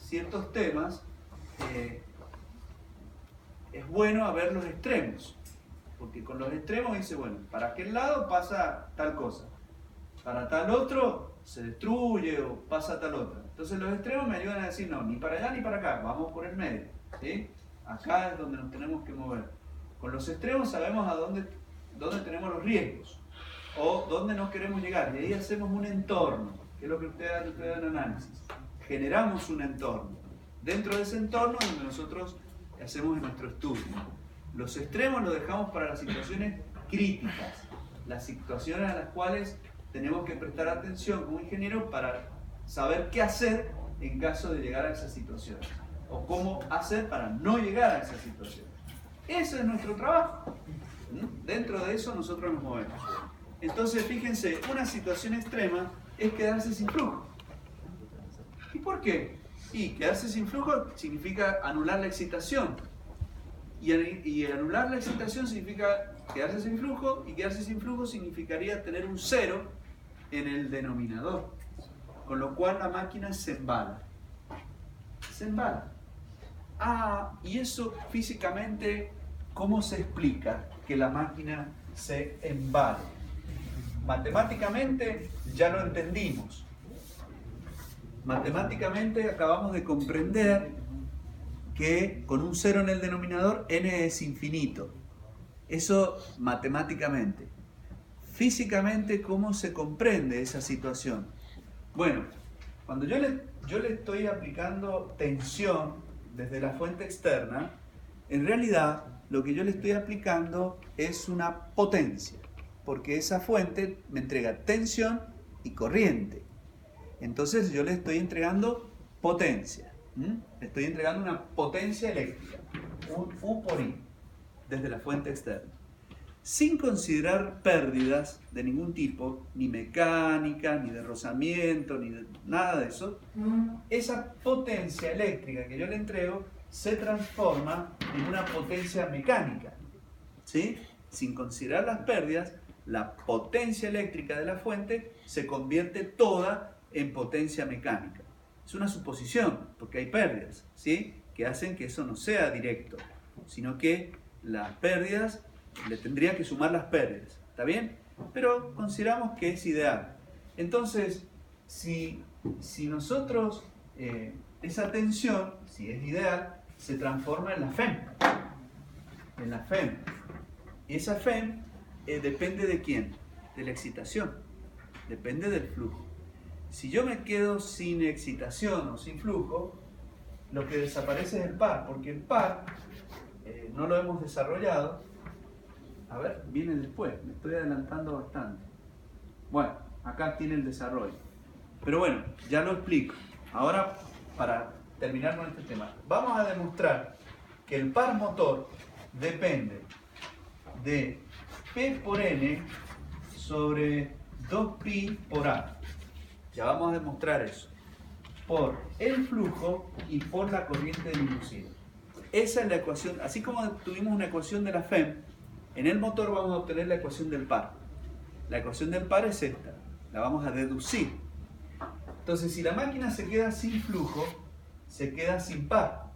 ciertos temas, es bueno ver los extremos. Porque con los extremos dice, bueno, para aquel lado pasa tal cosa. Para tal otro se destruye o pasa tal otra. Entonces los extremos me ayudan a decir, no, ni para allá ni para acá, vamos por el medio. ¿Sí? Acá es donde nos tenemos que mover. Con los extremos sabemos a dónde tenemos los riesgos o dónde no queremos llegar. Y ahí hacemos un entorno, que es lo que ustedes dan en análisis. Generamos un entorno. Dentro de ese entorno es donde nosotros hacemos nuestro estudio. Los extremos los dejamos para las situaciones críticas, las situaciones a las cuales tenemos que prestar atención como ingeniero para saber qué hacer en caso de llegar a esa situación o cómo hacer para no llegar a esa situación. Ese es nuestro trabajo. Dentro de eso nosotros nos movemos. Entonces, fíjense, una situación extrema es quedarse sin flujo. ¿Y por qué? Y quedarse sin flujo significa anular la excitación. Y anular la excitación significa quedarse sin flujo, y quedarse sin flujo significaría tener un cero en el denominador, con lo cual la máquina se embala. Se embala. Y eso físicamente, ¿cómo se explica que la máquina se embale? Matemáticamente ya lo entendimos. Matemáticamente acabamos de comprender que con un cero en el denominador n es infinito. Eso matemáticamente. Físicamente, ¿cómo se comprende esa situación? Bueno, cuando yo le estoy aplicando tensión desde la fuente externa, en realidad lo que yo le estoy aplicando es una potencia, porque esa fuente me entrega tensión y corriente. Entonces yo le estoy entregando potencia. Le estoy entregando una potencia eléctrica, un U por I, desde la fuente externa. Sin considerar pérdidas de ningún tipo, ni mecánica, ni de rozamiento, ni de nada de eso, esa potencia eléctrica que yo le entrego se transforma en una potencia mecánica. ¿Sí? Sin considerar las pérdidas, la potencia eléctrica de la fuente se convierte toda en potencia mecánica. Es una suposición, porque hay pérdidas, ¿sí?, que hacen que eso no sea directo, sino que las pérdidas, le tendría que sumar las pérdidas, ¿está bien? Pero consideramos que es ideal. Entonces, si nosotros, esa tensión, si es ideal, se transforma en la FEM. En la FEM. Y esa FEM depende de quién? De la excitación. Depende del flujo. Si yo me quedo sin excitación o sin flujo, lo que desaparece es el par, porque el par no lo hemos desarrollado. A ver, viene después, me estoy adelantando bastante. Bueno, acá tiene el desarrollo. Pero bueno, ya lo explico. Ahora, para terminar con este tema, vamos a demostrar que el par motor depende de P por N sobre 2pi por A. Ya vamos a demostrar eso. Por el flujo y por la corriente inducida. Esa es la ecuación. Así como tuvimos una ecuación de la FEM, en el motor vamos a obtener la ecuación del par. La ecuación del par es esta. La vamos a deducir. Entonces, si la máquina se queda sin flujo, se queda sin par.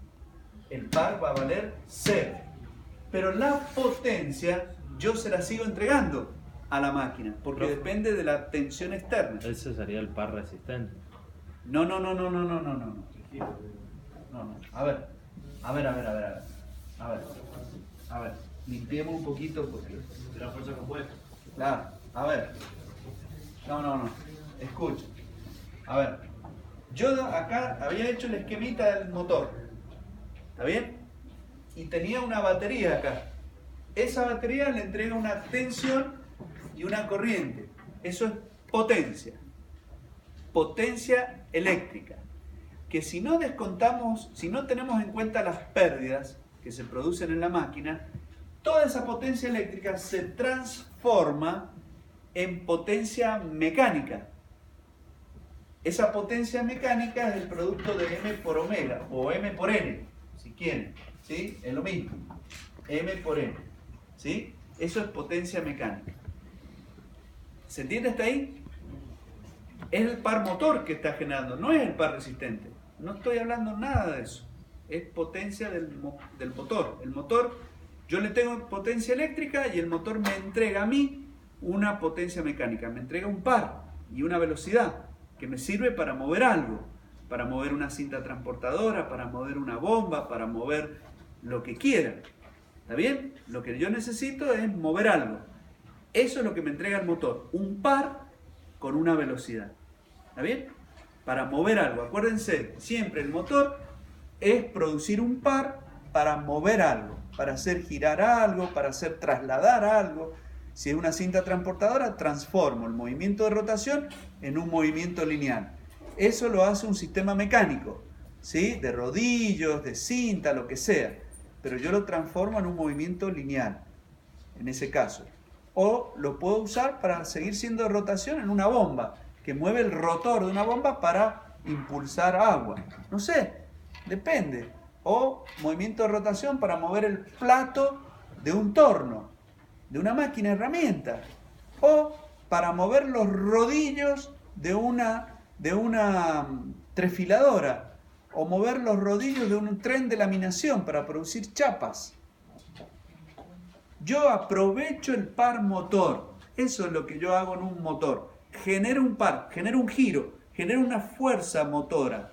El par va a valer 0. Pero la potencia yo se la sigo entregando a la máquina, porque depende de la tensión externa. Ese sería el par resistente. No. A ver. Limpiemos un poquito porque... De la fuerza compuesta. Claro, a ver. No. Escucha. A ver. Yo acá había hecho el esquemita del motor. ¿Está bien? Y tenía una batería acá. Esa batería le entrega una tensión y una corriente. Eso es potencia. Potencia eléctrica. Que si no descontamos, si no tenemos en cuenta las pérdidas que se producen en la máquina, toda esa potencia eléctrica se transforma en potencia mecánica. Esa potencia mecánica es el producto de M por omega o M por N, si quieren. ¿sí? Es lo mismo. M por N. ¿Sí? Eso es potencia mecánica. ¿Se entiende hasta ahí? Es el par motor que está generando, no es el par resistente. No estoy hablando nada de eso. Es potencia del motor. El motor, yo le tengo potencia eléctrica y el motor me entrega a mí una potencia mecánica. Me entrega un par y una velocidad que me sirve para mover algo. Para mover una cinta transportadora, para mover una bomba, para mover lo que quiera. ¿Está bien? Lo que yo necesito es mover algo. Eso es lo que me entrega el motor. Un par con una velocidad. ¿Está bien? Para mover algo. Acuérdense, siempre el motor es producir un par para mover algo. Para hacer girar algo, para hacer trasladar algo. Si es una cinta transportadora, transformo el movimiento de rotación en un movimiento lineal. Eso lo hace un sistema mecánico, ¿sí? De rodillos, de cinta, lo que sea. Pero yo lo transformo en un movimiento lineal, en ese caso. O lo puedo usar para seguir siendo de rotación en una bomba, que mueve el rotor de una bomba para impulsar agua. No sé, depende. O movimiento de rotación para mover el plato de un torno, de una máquina herramienta. O para mover los rodillos de una trefiladora. O mover los rodillos de un tren de laminación para producir chapas. Yo aprovecho el par motor. Eso es lo que yo hago en un motor. Genero un par, genero un giro, genero una fuerza motora,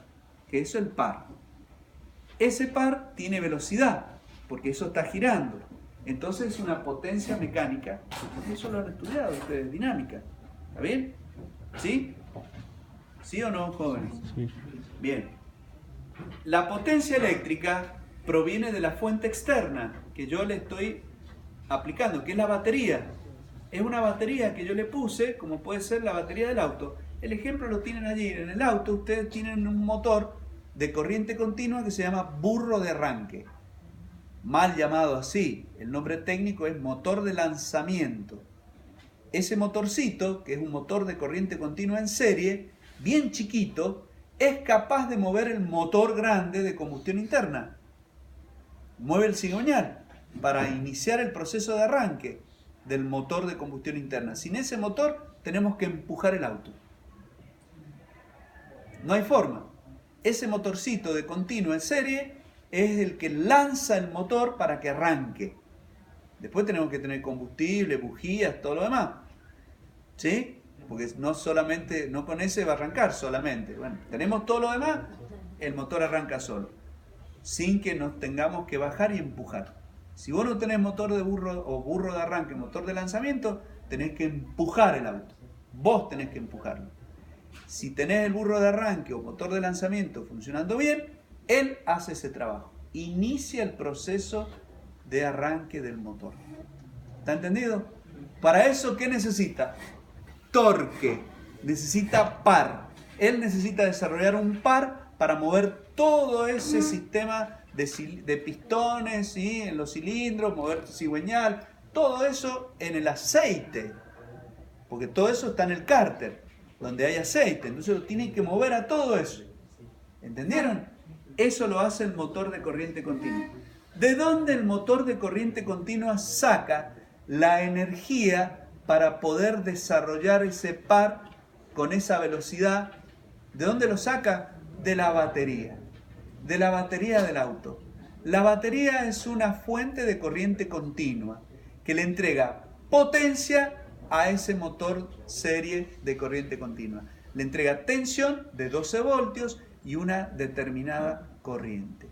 que eso es el par. Ese par tiene velocidad, porque eso está girando. Entonces es una potencia mecánica. Eso lo han estudiado ustedes, dinámica. ¿Está bien? ¿Sí? ¿Sí o no, jóvenes? Sí. Bien. La potencia eléctrica proviene de la fuente externa que yo le estoy aplicando, que es la batería. Es una batería que yo le puse, como puede ser la batería del auto. El ejemplo lo tienen allí. En el auto ustedes tienen un motor de corriente continua que se llama burro de arranque. Mal llamado así. El nombre técnico es motor de lanzamiento. Ese motorcito, que es un motor de corriente continua en serie, bien chiquito, es capaz de mover el motor grande de combustión interna. Mueve el cigüeñal para iniciar el proceso de arranque del motor de combustión interna. Sin ese motor tenemos que empujar el auto. No hay forma. Ese motorcito de continua en serie es el que lanza el motor para que arranque. Después tenemos que tener combustible, bujías, todo lo demás. ¿Sí? Porque no solamente, no con ese va a arrancar solamente. Bueno, tenemos todo lo demás, el motor arranca solo. Sin que nos tengamos que bajar y empujar. Si vos no tenés motor de burro o burro de arranque, motor de lanzamiento, tenés que empujar el auto. Vos tenés que empujarlo. Si tenés el burro de arranque o motor de lanzamiento funcionando bien, él hace ese trabajo. Inicia el proceso de arranque del motor. ¿Está entendido? Para eso, ¿qué necesita? Torque. Necesita par. Él necesita desarrollar un par para mover todo ese sistema de pistones, ¿sí? En los cilindros, mover cigüeñal, todo eso en el aceite. Porque todo eso está en el cárter, donde hay aceite. Entonces lo tienen que mover a todo eso. ¿Entendieron? Eso lo hace el motor de corriente continua. ¿De dónde el motor de corriente continua saca la energía para poder desarrollar ese par con esa velocidad? ¿De dónde lo saca? De la batería. De la batería del auto. La batería es una fuente de corriente continua que le entrega potencia a ese motor serie de corriente continua. Le entrega tensión de 12 voltios y una determinada corriente.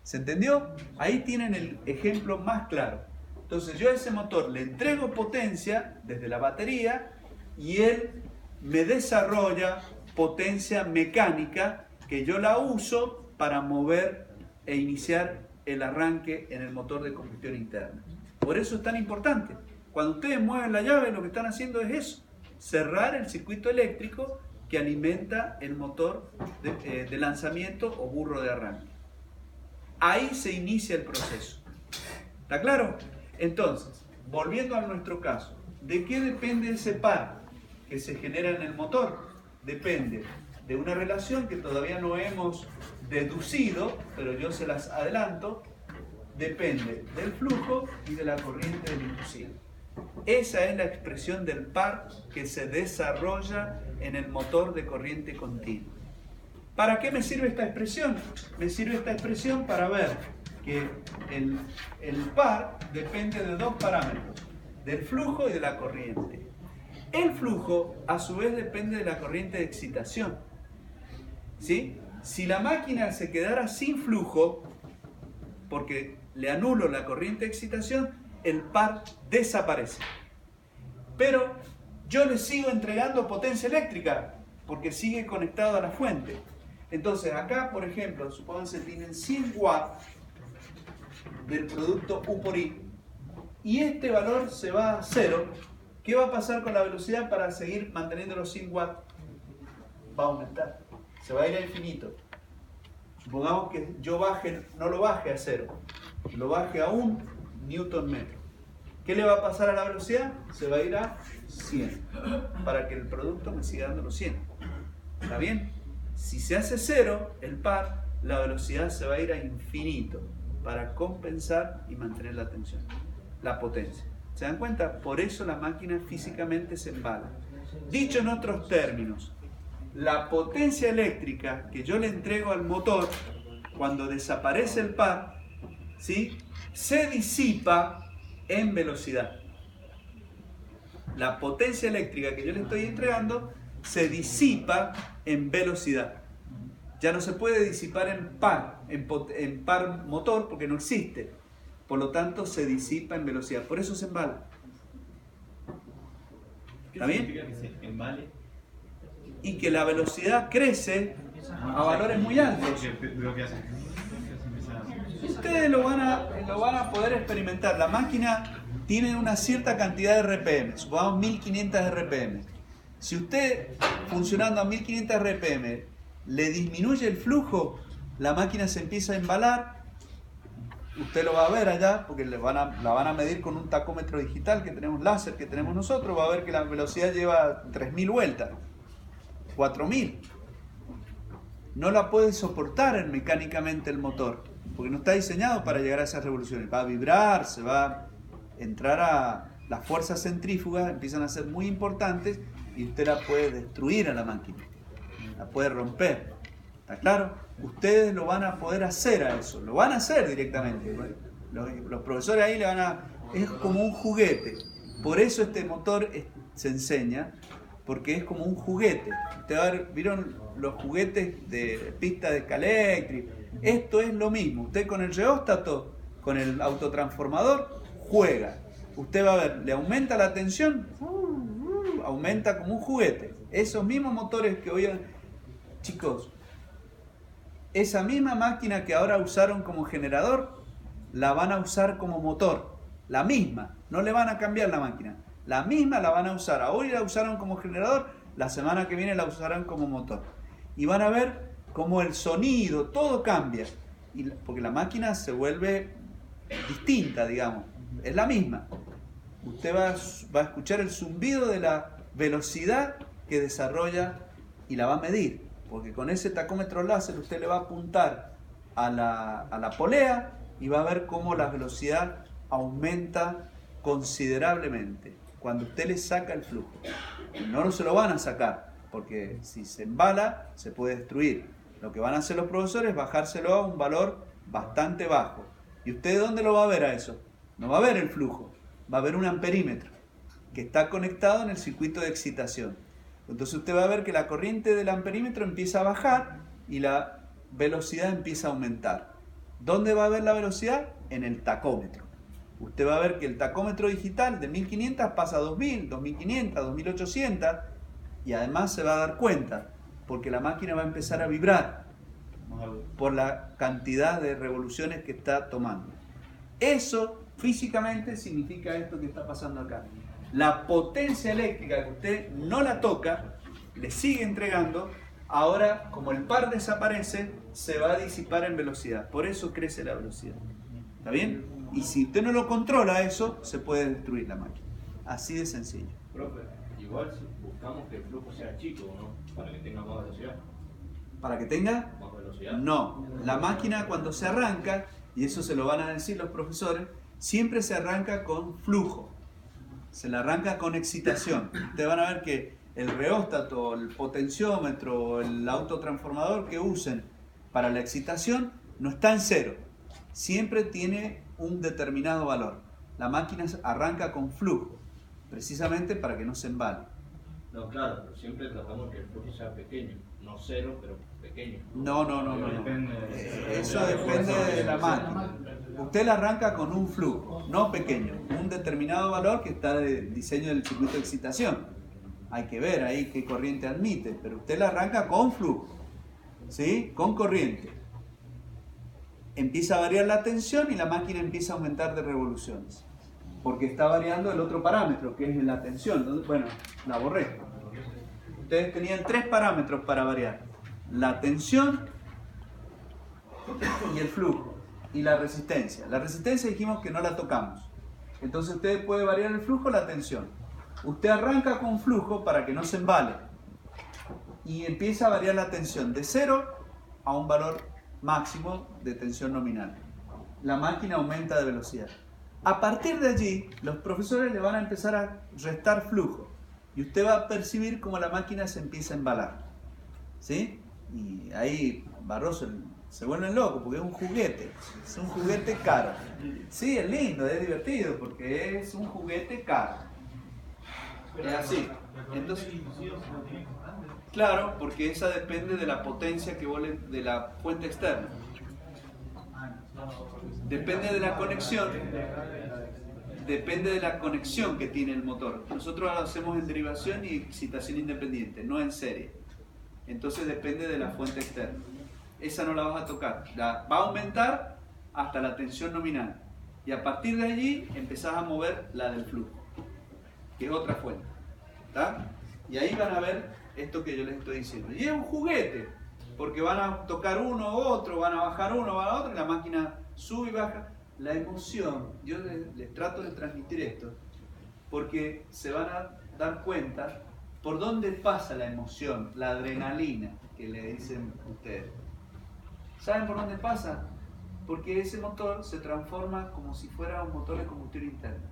¿Se entendió? Ahí tienen el ejemplo más claro. Entonces yo a ese motor le entrego potencia desde la batería y él me desarrolla potencia mecánica que yo la uso para mover e iniciar el arranque en el motor de combustión interna. Por eso es tan importante. Cuando ustedes mueven la llave, lo que están haciendo es eso, cerrar el circuito eléctrico que alimenta el motor de lanzamiento o burro de arranque. Ahí se inicia el proceso. ¿Está claro? Entonces, volviendo a nuestro caso, ¿de qué depende ese par que se genera en el motor? Depende de una relación que todavía no hemos deducido, pero yo se las adelanto, depende del flujo y de la corriente del inducido. Esa es la expresión del par que se desarrolla en el motor de corriente continua. ¿Para qué me sirve esta expresión? Me sirve esta expresión para ver que el par depende de dos parámetros, del flujo y de la corriente. El flujo, a su vez, depende de la corriente de excitación. ¿Sí? Si la máquina se quedara sin flujo, porque le anulo la corriente de excitación, el par desaparece. Pero yo le sigo entregando potencia eléctrica, porque sigue conectado a la fuente. Entonces acá, por ejemplo, supónganse tienen 100 watts del producto U por I, y este valor se va a 0. ¿Qué va a pasar con la velocidad para seguir manteniendo los 100 watts? Va a aumentar, se va a ir a infinito. Supongamos que yo no lo baje a 0, lo baje a 1 Newton metro. ¿Qué le va a pasar a la velocidad? Se va a ir a 100, para que el producto me siga dando los 100. ¿Está bien? Si se hace 0, el par, la velocidad se va a ir a infinito, para compensar y mantener la tensión, la potencia. ¿Se dan cuenta? Por eso la máquina físicamente se embala. Dicho en otros términos, la potencia eléctrica que yo le entrego al motor cuando desaparece el par, ¿sí?, se disipa en velocidad. La potencia eléctrica que yo le estoy entregando se disipa en velocidad. Ya no se puede disipar en par motor, porque no existe. Por lo tanto, se disipa en velocidad. Por eso se embala. ¿Está bien? ¿Qué significa que se embale? Y que la velocidad crece a valores muy altos. Lo que hace. Ustedes lo van a poder experimentar. La máquina tiene una cierta cantidad de RPM, supongamos 1500 RPM. Si usted, funcionando a 1500 RPM, le disminuye el flujo, la máquina se empieza a embalar. Usted lo va a ver allá, porque la van a medir con un tacómetro digital que tenemos, láser que tenemos nosotros. Va a ver que la velocidad lleva 3000 vueltas, 4000. No la puede soportar mecánicamente el motor, porque no está diseñado para llegar a esas revoluciones. Va a vibrar, se va a entrar a las fuerzas centrífugas, empiezan a ser muy importantes, y usted la puede destruir a la máquina, la puede romper. ¿Está claro? Ustedes lo van a poder hacer a eso, lo van a hacer directamente. Los profesores ahí es como un juguete. Por eso este motor se enseña, porque es como un juguete. Ustedes vieron los juguetes de pista de escaléctrica. Esto es lo mismo. Usted con el reóstato, con el autotransformador, juega. Usted va a ver, le aumenta la tensión, aumenta como un juguete. Esos mismos motores que hoy, chicos, esa misma máquina que ahora usaron como generador, la van a usar como motor. La misma, no le van a cambiar la máquina. La misma la van a usar. Hoy la usaron como generador, la semana que viene la usarán como motor. Y van a ver cómo el sonido, todo cambia. Porque la máquina se vuelve distinta, digamos. Es la misma. Usted va a escuchar el zumbido de la velocidad que desarrolla y la va a medir. Porque con ese tacómetro láser usted le va a apuntar a la polea y va a ver cómo la velocidad aumenta considerablemente cuando usted le saca el flujo. No se lo van a sacar, porque si se embala se puede destruir. Lo que van a hacer los profesores es bajárselo a un valor bastante bajo. ¿Y usted dónde lo va a ver a eso? No va a ver el flujo, va a ver un amperímetro que está conectado en el circuito de excitación. Entonces usted va a ver que la corriente del amperímetro empieza a bajar y la velocidad empieza a aumentar. ¿Dónde va a ver la velocidad? En el tacómetro. Usted va a ver que el tacómetro digital de 1500 pasa a 2000, 2500, 2800, y además se va a dar cuenta porque la máquina va a empezar a vibrar por la cantidad de revoluciones que está tomando. Eso físicamente significa esto que está pasando acá. La potencia eléctrica que usted no la toca, le sigue entregando, ahora como el par desaparece, se va a disipar en velocidad. Por eso crece la velocidad. ¿Está bien? Y si usted no lo controla eso, se puede destruir la máquina. Así de sencillo. Profe, igual buscamos que el flujo sea chico, ¿no? Para que tenga más velocidad. ¿Para que tenga? Más velocidad. No. La máquina cuando se arranca y eso se lo van a decir los profesores, siempre se arranca con flujo, se le arranca con excitación. Ustedes van a ver que el reóstato, el potenciómetro, el autotransformador que usen para la excitación no está en cero, siempre tiene un determinado valor. La máquina arranca con flujo, precisamente para que no se embale. No, claro, pero siempre tratamos que el flujo sea pequeño, no cero, pero pequeño. No. Depende Eso depende de la máquina. Usted la arranca con un flujo, no pequeño, un determinado valor que está del diseño del circuito de excitación. Hay que ver ahí qué corriente admite, pero usted la arranca con flujo, ¿sí? Con corriente. Empieza a variar la tensión y la máquina empieza a aumentar de revoluciones, porque está variando el otro parámetro, que es la tensión. Entonces, bueno, la borré. Ustedes tenían 3 parámetros para variar: la tensión y el flujo y la resistencia. La resistencia dijimos que no la tocamos. Entonces usted puede variar el flujo o la tensión. Usted arranca con flujo para que no se embale y empieza a variar la tensión de 0 a un valor máximo de tensión nominal. La máquina aumenta de velocidad. A partir de allí, los profesores le van a empezar a restar flujo y usted va a percibir cómo la máquina se empieza a embalar, ¿sí? Y ahí Barroso se vuelven locos porque es un juguete caro. Sí, es lindo, es divertido porque es un juguete caro. Es así. Entonces, claro, porque esa depende de la potencia que de la fuente externa. Depende de la conexión. Depende de la conexión que tiene el motor. Nosotros lo hacemos en derivación y excitación independiente, no en serie. Entonces depende de la fuente externa. Esa no la vas a tocar. Va a aumentar hasta la tensión nominal. Y a partir de allí empezás a mover la del flujo, que es otra fuente. ¿Está? Y ahí van a ver esto que yo les estoy diciendo. Y es un juguete, porque van a tocar uno u otro, van a bajar uno, van a otro, y la máquina sube y baja. La emoción, yo les trato de transmitir esto, porque se van a dar cuenta por dónde pasa la emoción, la adrenalina que le dicen ustedes. ¿Saben por dónde pasa? Porque ese motor se transforma como si fuera un motor de combustión interna.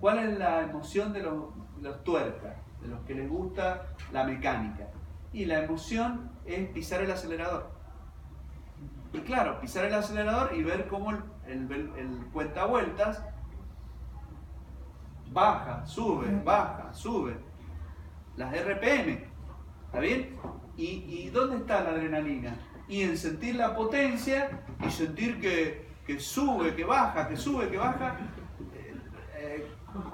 ¿Cuál es la emoción de los tuercas, de los que les gusta la mecánica? Y la emoción es pisar el acelerador. Y claro, pisar el acelerador y ver cómo el cuentavueltas baja, sube. Las RPM, ¿está bien? ¿Y dónde está la adrenalina? Y en sentir la potencia y sentir que sube, que baja, que sube, que baja,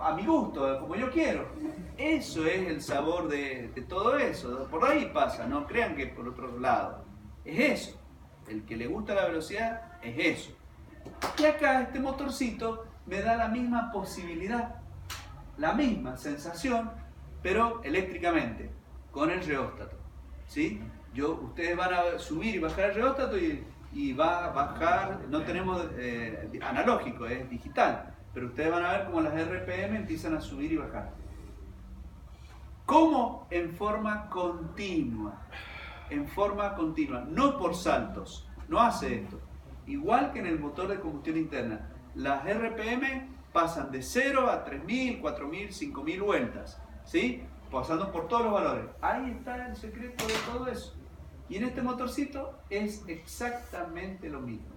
a mi gusto, como yo quiero. Eso es el sabor de todo eso. Por ahí pasa, no crean que por otro lado. Es eso. El que le gusta la velocidad es eso. Y acá este motorcito me da la misma posibilidad, la misma sensación, pero eléctricamente, con el reóstato, ¿sí? Ustedes van a subir y bajar el reóstato y va a bajar, no tenemos analógico, es digital, pero ustedes van a ver cómo las RPM empiezan a subir y bajar. ¿Cómo? En forma continua, no por saltos, no hace esto. Igual que en el motor de combustión interna, las RPM pasan de 0 a 3.000, 4.000, 5.000 vueltas, ¿sí? Pasando por todos los valores. Ahí está el secreto de todo eso. Y en este motorcito es exactamente lo mismo.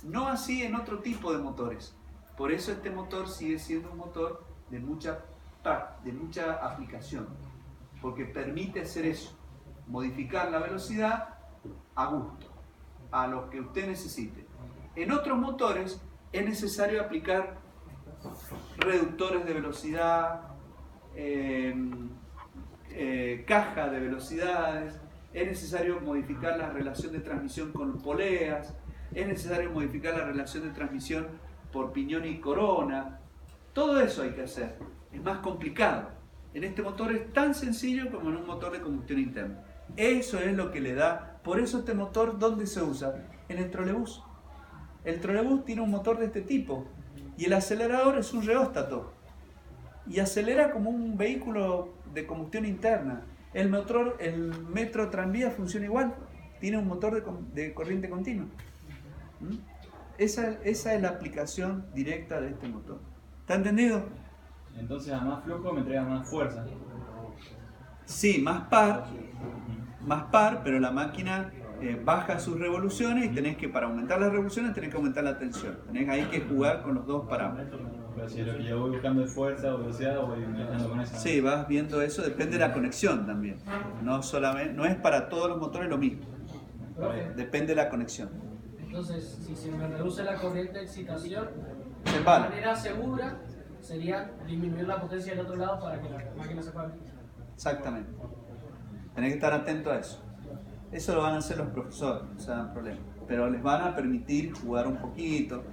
No así en otro tipo de motores. Por eso este motor sigue siendo un motor de mucha aplicación. Porque permite hacer eso. Modificar la velocidad a gusto, a lo que usted necesite. En otros motores es necesario aplicar reductores de velocidad, caja de velocidades, es necesario modificar la relación de transmisión con poleas, es necesario modificar la relación de transmisión por piñón y corona. Todo eso hay que hacer, es más complicado. En este motor es tan sencillo como en un motor de combustión interna. Eso es lo que le da. Por eso este motor, ¿dónde se usa? En el trolebús. El trolebús tiene un motor de este tipo y el acelerador es un reóstato y acelera como un vehículo de combustión interna. El metro tranvía funciona igual, tiene un motor de corriente continua. Esa es la aplicación directa de este motor. ¿Está entendido? Entonces a más flujo me entrega más fuerza. Sí, más par, pero la máquina baja sus revoluciones y tenés que, para aumentar las revoluciones, tenés que aumentar la tensión. Tenés ahí que jugar con los dos parámetros. Pero si lo que yo voy buscando es fuerza o velocidad, voy manejando con esa. Sí, vas viendo eso, depende de la conexión también. No solamente, no es para todos los motores lo mismo. Profe, Depende de la conexión. entonces, si se me reduce la corriente de excitación, Se de embala. manera segura sería disminuir la potencia del otro lado para que la máquina se pueda. Exactamente. Tenés que estar atento a eso. Eso lo van a hacer los profesores, no se hagan problema. Pero les van a permitir jugar un poquito.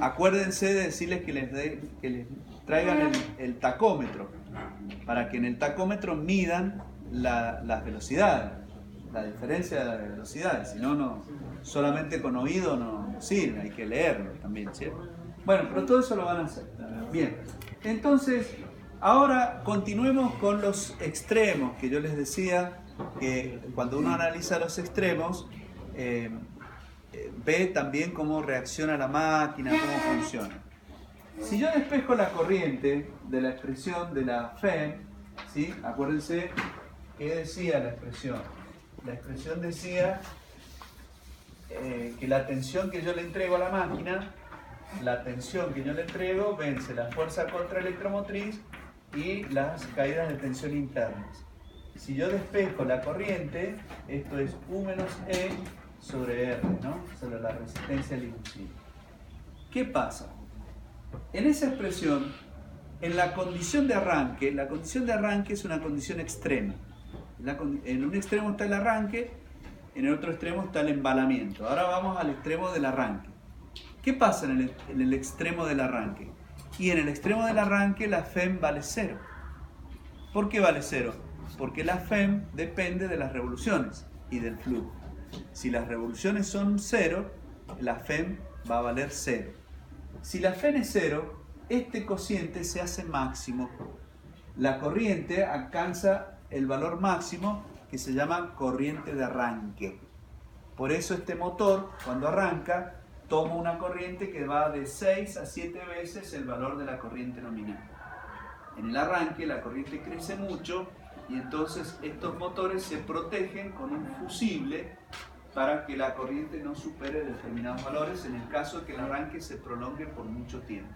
Acuérdense de decirles que les traigan el tacómetro, para que en el tacómetro midan las velocidades, la diferencia de las velocidades. Si no, no, solamente con oído no sirve, hay que leerlo también, ¿cierto? Bueno, pero todo eso lo van a hacer. Bien, entonces, ahora continuemos con los extremos, que yo les decía que cuando uno analiza los extremos, ve también cómo reacciona la máquina, cómo funciona. Si yo despejo la corriente de la expresión de la FEM, ¿sí? Acuérdense qué decía la expresión. La expresión decía que la tensión que yo le entrego a la máquina, la tensión que yo le entrego vence la fuerza contraelectromotriz y las caídas de tensión internas. Si yo despejo la corriente, esto es U menos E sobre R, ¿no? Sobre la resistencia al inducible. ¿Qué pasa? En esa expresión, en la condición de arranque es una condición extrema. En un extremo está el arranque, en el otro extremo está el embalamiento. Ahora vamos al extremo del arranque. ¿Qué pasa en el extremo del arranque? Y en el extremo del arranque la FEM vale 0. ¿Por qué vale 0? Porque la FEM depende de las revoluciones y del flujo. Si las revoluciones son 0, la FEM va a valer 0. Si la FEM es 0, este cociente se hace máximo. La corriente alcanza el valor máximo que se llama corriente de arranque. Por eso este motor, cuando arranca, toma una corriente que va de 6 a 7 veces el valor de la corriente nominal. En el arranque la corriente crece mucho y entonces estos motores se protegen con un fusible para que la corriente no supere determinados valores en el caso de que el arranque se prolongue por mucho tiempo.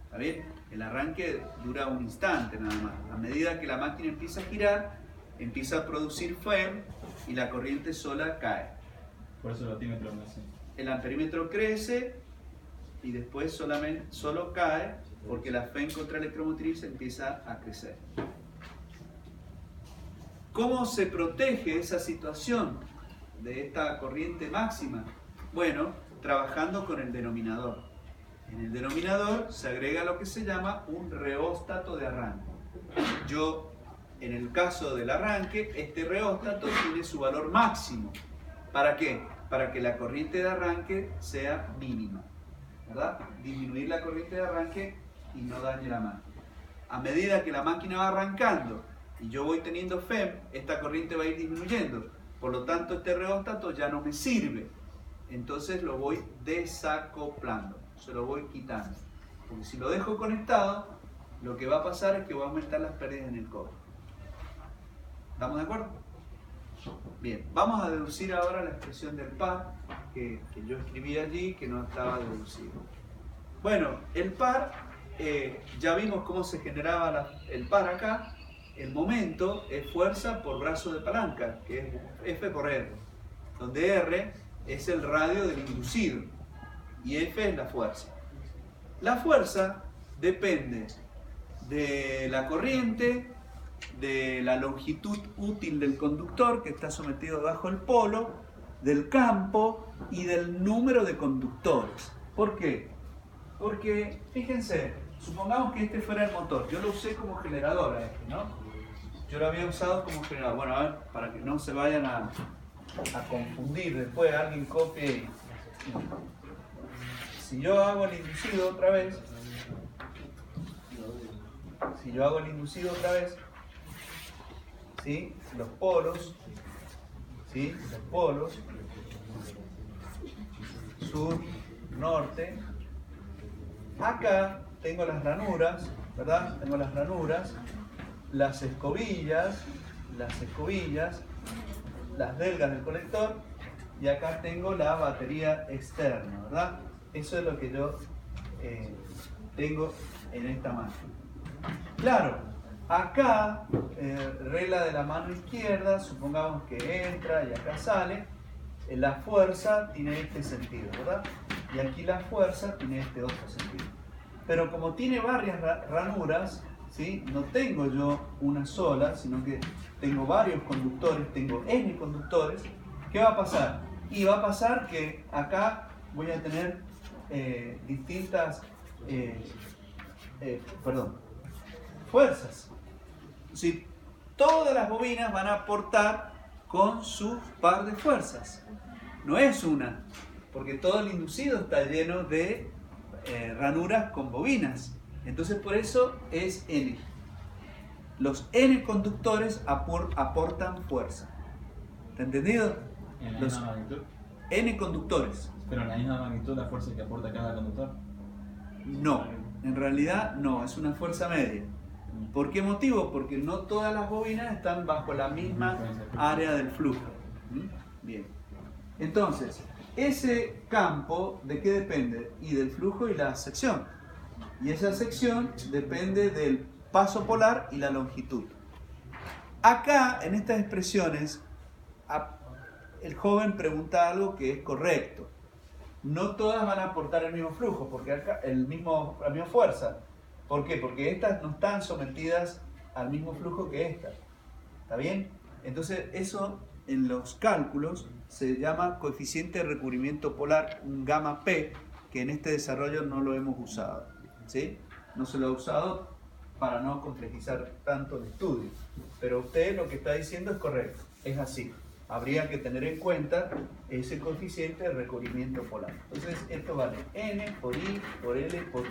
¿Está bien? El arranque dura un instante nada más. A medida que la máquina empieza a girar, empieza a producir FEM y la corriente sola cae. Por eso el latímetro no hace. El amperímetro crece y después solo cae porque la FEM contraelectromotriz empieza a crecer. ¿Cómo se protege esa situación de esta corriente máxima? Bueno, trabajando con el denominador. En el denominador se agrega lo que se llama un reóstato de arranque. En el caso del arranque, este reóstato tiene su valor máximo. ¿Para qué? Para que la corriente de arranque sea mínima, ¿verdad? Disminuir la corriente de arranque y no dañe la máquina. A medida que la máquina va arrancando y yo voy teniendo FEM, esta corriente va a ir disminuyendo. Por lo tanto, este reóstato ya no me sirve. Entonces lo voy desacoplando, se lo voy quitando. Porque si lo dejo conectado, lo que va a pasar es que va a aumentar las pérdidas en el cobre. ¿Estamos de acuerdo? Bien, vamos a deducir ahora la expresión del par que yo escribí allí, que no estaba deducido. Bueno, el par, ya vimos cómo se generaba el par acá. El momento es fuerza por brazo de palanca, que es F por R, donde R es el radio del inducido y F es la fuerza. La fuerza depende de la corriente, de la longitud útil del conductor que está sometido bajo el polo, del campo y del número de conductores. ¿Por qué? Porque, fíjense, supongamos que este fuera el motor. Yo lo usé como generador a este, ¿no? Yo lo había usado como generador. Bueno, a ver, para que no se vayan a confundir después, alguien copie. Si yo hago el inducido otra vez, ¿sí? Los polos, ¿sí? Los polos, sur, norte. Acá tengo las ranuras, ¿verdad? Tengo las ranuras, las escobillas, las delgas del colector, y acá tengo la batería externa, ¿verdad? Eso es lo que yo tengo en esta máquina. Claro, acá, regla de la mano izquierda, supongamos que entra y acá sale, la fuerza tiene este sentido, ¿verdad? Y aquí la fuerza tiene este otro sentido. Pero como tiene varias ranuras, ¿sí? No tengo yo una sola, sino que tengo varios conductores, tengo N conductores. ¿Qué va a pasar? Y va a pasar que acá voy a tener distintas fuerzas. ¿Sí? Todas las bobinas van a aportar con su par de fuerzas. No es una, porque todo el inducido está lleno de ranuras con bobinas. Entonces por eso es N. Los N conductores aportan fuerza. ¿Está entendido? ¿En la Los misma magnitud? N conductores. Pero en la misma magnitud la fuerza que aporta cada conductor. No, en realidad no, es una fuerza media. ¿Por qué motivo? Porque no todas las bobinas están bajo la misma área del flujo. Bien. Entonces, ese campo, ¿de qué depende? Y del flujo y la sección. Y esa sección depende del paso polar y la longitud. Acá, en estas expresiones, el joven pregunta algo que es correcto. No todas van a aportar el mismo flujo, porque acá la misma fuerza. ¿Por qué? Porque estas no están sometidas al mismo flujo que estas. ¿Está bien? Entonces, eso en los cálculos se llama coeficiente de recubrimiento polar, un gamma P, que en este desarrollo no lo hemos usado. ¿Sí? No se lo ha usado para no complejizar tanto el estudio. Pero usted lo que está diciendo es correcto, es así. Habría que tener en cuenta ese coeficiente de recubrimiento polar. Entonces, esto vale N por I por L por T.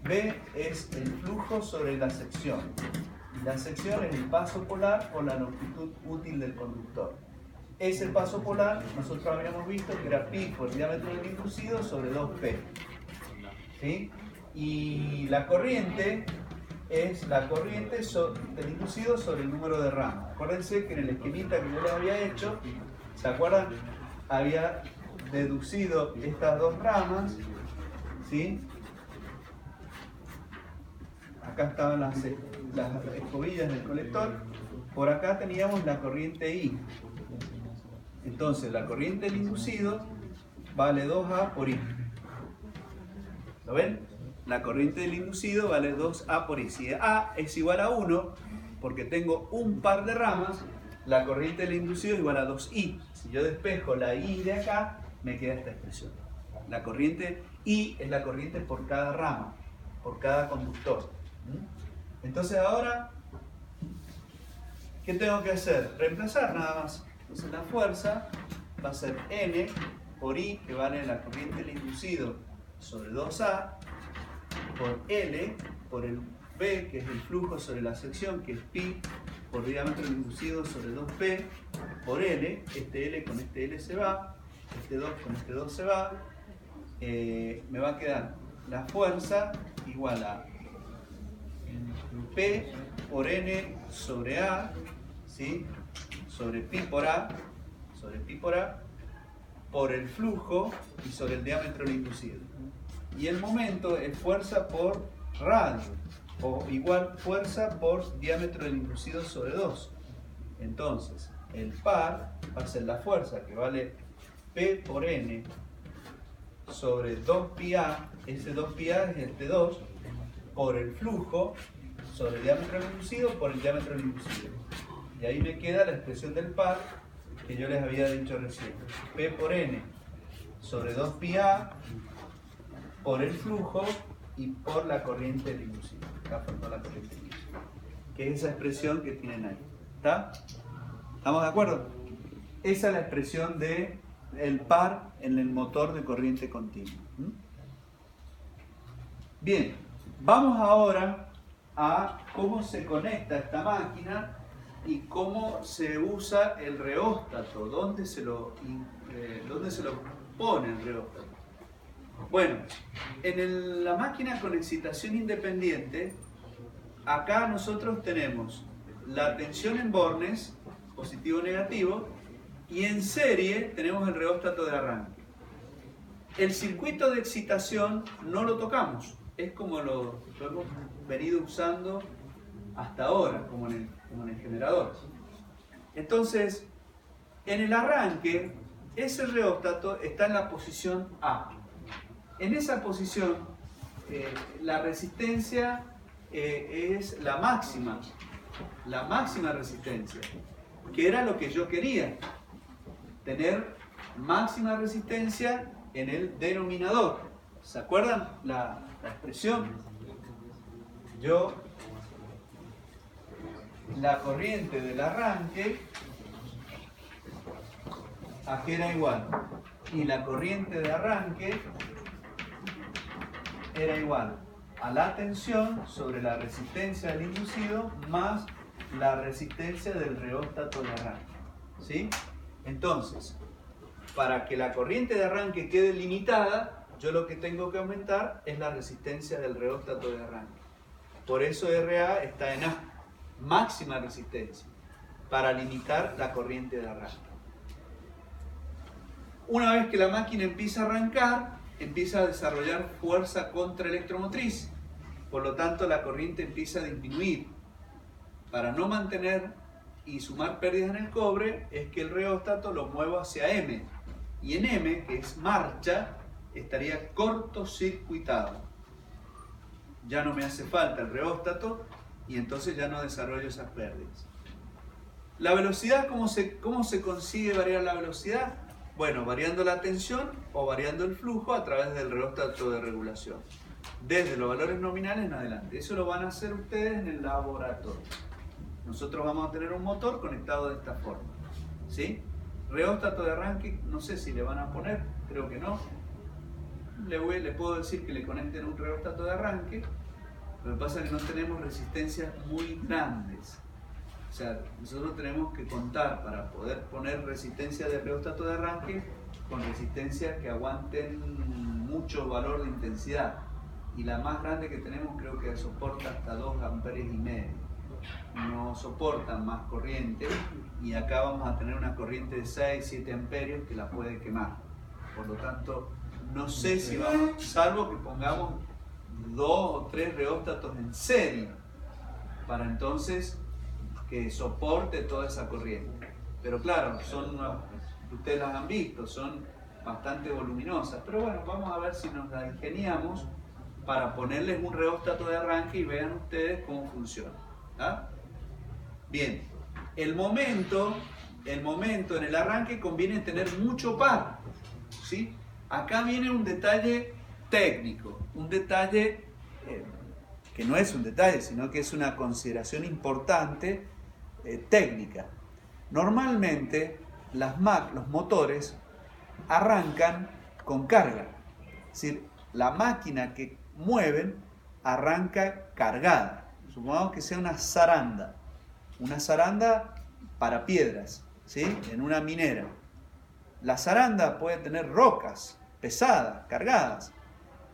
B es el flujo sobre la sección. La sección es el paso polar o la longitud útil del conductor. Ese paso polar nosotros habíamos visto que era pi por el diámetro del inducido sobre 2p. ¿Sí? Y la corriente es la corriente del inducido sobre el número de ramas. Acuérdense que en el esquemita que yo les había hecho, ¿se acuerdan? Había deducido estas dos ramas, ¿sí? Acá estaban las escobillas del colector. Por acá teníamos la corriente I. Entonces, la corriente del inducido vale 2A por I. ¿Lo ven? La corriente del inducido vale 2A por I. Si A es igual a 1, porque tengo un par de ramas, la corriente del inducido es igual a 2I. Si yo despejo la I de acá, me queda esta expresión. La corriente I es la corriente por cada rama, por cada conductor. Entonces ahora, ¿qué tengo que hacer? Reemplazar nada más. Entonces la fuerza va a ser N por I, que vale la corriente del inducido sobre 2A, por L, por el B, que es el flujo sobre la sección, que es pi, por diámetro del inducido sobre 2P, por L, este L con este L se va, este 2 con este 2 se va, me va a quedar la fuerza igual a P por N sobre A, ¿sí? Sobre pi por A, por el flujo y sobre el diámetro del inducido. Y el momento es fuerza por radio, o igual fuerza por diámetro del inducido sobre 2. Entonces, el par va a ser la fuerza que vale P por N sobre 2πA, ese 2πA es este 2, por el flujo sobre el diámetro del inducido por el diámetro del inducido. Y ahí me queda la expresión del par que yo les había dicho recién. P por N sobre 2πA por el flujo y por la corriente del inducido. Acá faltó la corriente del inducido. Que es esa expresión que tienen ahí. ¿Está? ¿Estamos de acuerdo? Esa es la expresión de el par en el motor de corriente continua. Bien, vamos ahora a cómo se conecta esta máquina y cómo se usa el reóstato, dónde se lo pone el reóstato. Bueno, en la máquina con excitación independiente, acá nosotros tenemos la tensión en bornes, positivo o negativo, y en serie tenemos el reóstato de arranque. El circuito de excitación no lo tocamos, es como lo hemos venido usando hasta ahora, como en el generador. Entonces, en el arranque, ese reóstato está en la posición A. En esa posición, la resistencia es la máxima resistencia, que era lo que yo quería, tener máxima resistencia en el denominador. ¿Se acuerdan la expresión? La corriente del arranque a que era igual, y la corriente de arranque era igual a la tensión sobre la resistencia del inducido más la resistencia del reóstato de arranque. ¿Sí? Entonces, para que la corriente de arranque quede limitada, yo lo que tengo que aumentar es la resistencia del reóstato de arranque. Por eso RA está en A, máxima resistencia, para limitar la corriente de arranque. Una vez que la máquina empieza a arrancar, empieza a desarrollar fuerza contraelectromotriz. Por lo tanto, la corriente empieza a disminuir. Para no mantener y sumar pérdidas en el cobre, es que el reóstato lo muevo hacia M. Y en M, que es marcha, estaría cortocircuitado. Ya no me hace falta el reóstato y entonces ya no desarrollo esas pérdidas. La velocidad, ¿cómo se consigue variar la velocidad? Bueno, variando la tensión o variando el flujo a través del reóstato de regulación. Desde los valores nominales en adelante. Eso lo van a hacer ustedes en el laboratorio. Nosotros vamos a tener un motor conectado de esta forma. ¿Sí? Reóstato de arranque, no sé si le van a poner, creo que no. Le puedo decir que le conecten un reóstato de arranque. Lo que pasa es que no tenemos resistencias muy grandes. O sea, nosotros tenemos que contar para poder poner resistencia de reóstato de arranque con resistencias que aguanten mucho valor de intensidad. Y la más grande que tenemos creo que soporta hasta 2,5 amperes. No soportan más corriente y acá vamos a tener una corriente de 6-7 amperios que la puede quemar. Por lo tanto, no sé si vamos, salvo que pongamos 2 o 3 reóstatos en serie para entonces que soporte toda esa corriente. Pero claro, ustedes las han visto, son bastante voluminosas. Pero bueno, vamos a ver si nos las ingeniamos para ponerles un reóstato de arranque y vean ustedes cómo funciona. ¿Ah? Bien, el momento en el arranque conviene tener mucho par. ¿Sí? Acá viene un detalle técnico, un detalle que no es un detalle, sino que es una consideración importante técnica. Normalmente los motores arrancan con carga, es decir, la máquina que mueven arranca cargada. Supongamos que sea una zaranda para piedras, ¿sí? En una minera. La zaranda puede tener rocas pesadas, cargadas.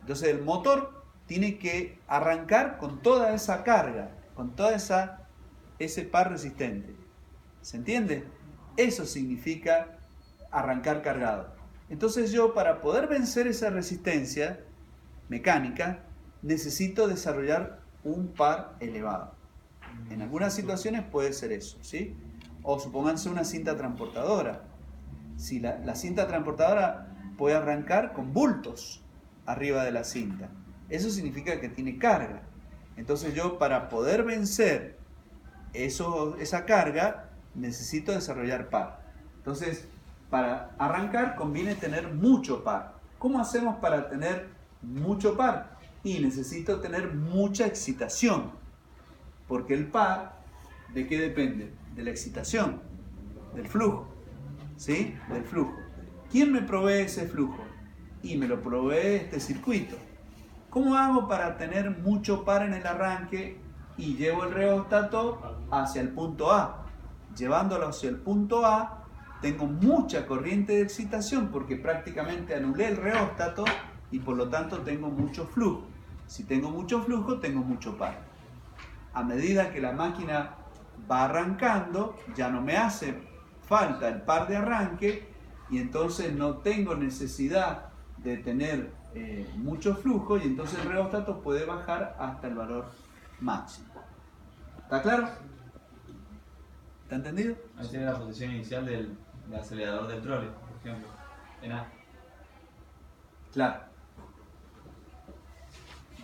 Entonces el motor tiene que arrancar con toda esa carga, con toda ese par resistente. ¿Se entiende? Eso significa arrancar cargado. Entonces yo, para poder vencer esa resistencia mecánica, necesito desarrollar un par elevado. En algunas situaciones puede ser eso, ¿sí? O supónganse una cinta transportadora. Si la cinta transportadora puede arrancar con bultos arriba de la cinta, eso significa que tiene carga. Entonces yo, para poder vencer esa carga, necesito desarrollar par. Entonces, para arrancar conviene tener mucho par. ¿Cómo hacemos para tener mucho par? Y necesito tener mucha excitación, porque el par, ¿de qué depende? De la excitación, del flujo, ¿sí? Del flujo. ¿Quién me provee ese flujo? Y me lo provee este circuito. ¿Cómo hago para tener mucho par en el arranque y llevo el reóstato hacia el punto A? Llevándolo hacia el punto A, tengo mucha corriente de excitación porque prácticamente anulé el reóstato y por lo tanto tengo mucho flujo. Si tengo mucho flujo, tengo mucho par. A medida que la máquina va arrancando, ya no me hace falta el par de arranque y entonces no tengo necesidad de tener mucho flujo y entonces el reóstato puede bajar hasta el valor máximo. ¿Está claro? ¿Está entendido? Ahí sería la posición inicial del acelerador del trole, por ejemplo. En A. Claro.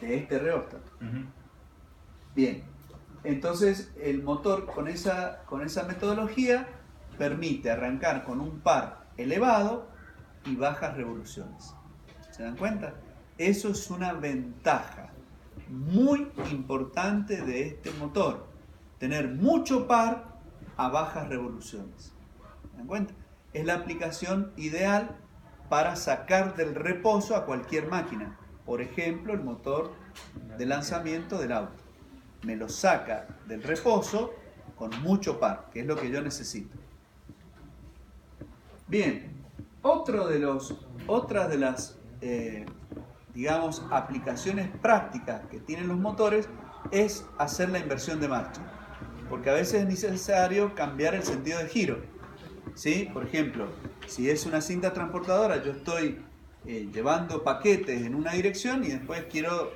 De este reóstato. Bien. Entonces el motor con esa metodología permite arrancar con un par elevado y bajas revoluciones. ¿Se dan cuenta? Eso es una ventaja muy importante de este motor. Tener mucho par a bajas revoluciones. ¿Se dan cuenta? Es la aplicación ideal para sacar del reposo a cualquier máquina. Por ejemplo, el motor de lanzamiento del auto. Me lo saca del reposo con mucho par, que es lo que yo necesito. Bien, otra de las digamos, aplicaciones prácticas que tienen los motores es hacer la inversión de marcha. Porque a veces es necesario cambiar el sentido de giro. ¿Sí? Por ejemplo, si es una cinta transportadora, yo estoy llevando paquetes en una dirección y después quiero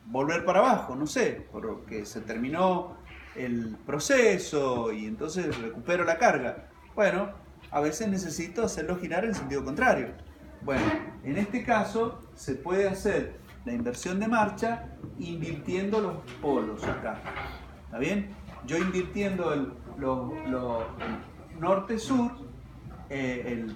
volver para abajo, no sé, porque se terminó el proceso y entonces recupero la carga. Bueno, a veces necesito hacerlo girar en sentido contrario. Bueno, en este caso se puede hacer la inversión de marcha invirtiendo los polos acá. ¿Está bien? Yo invirtiendo el norte-sur, el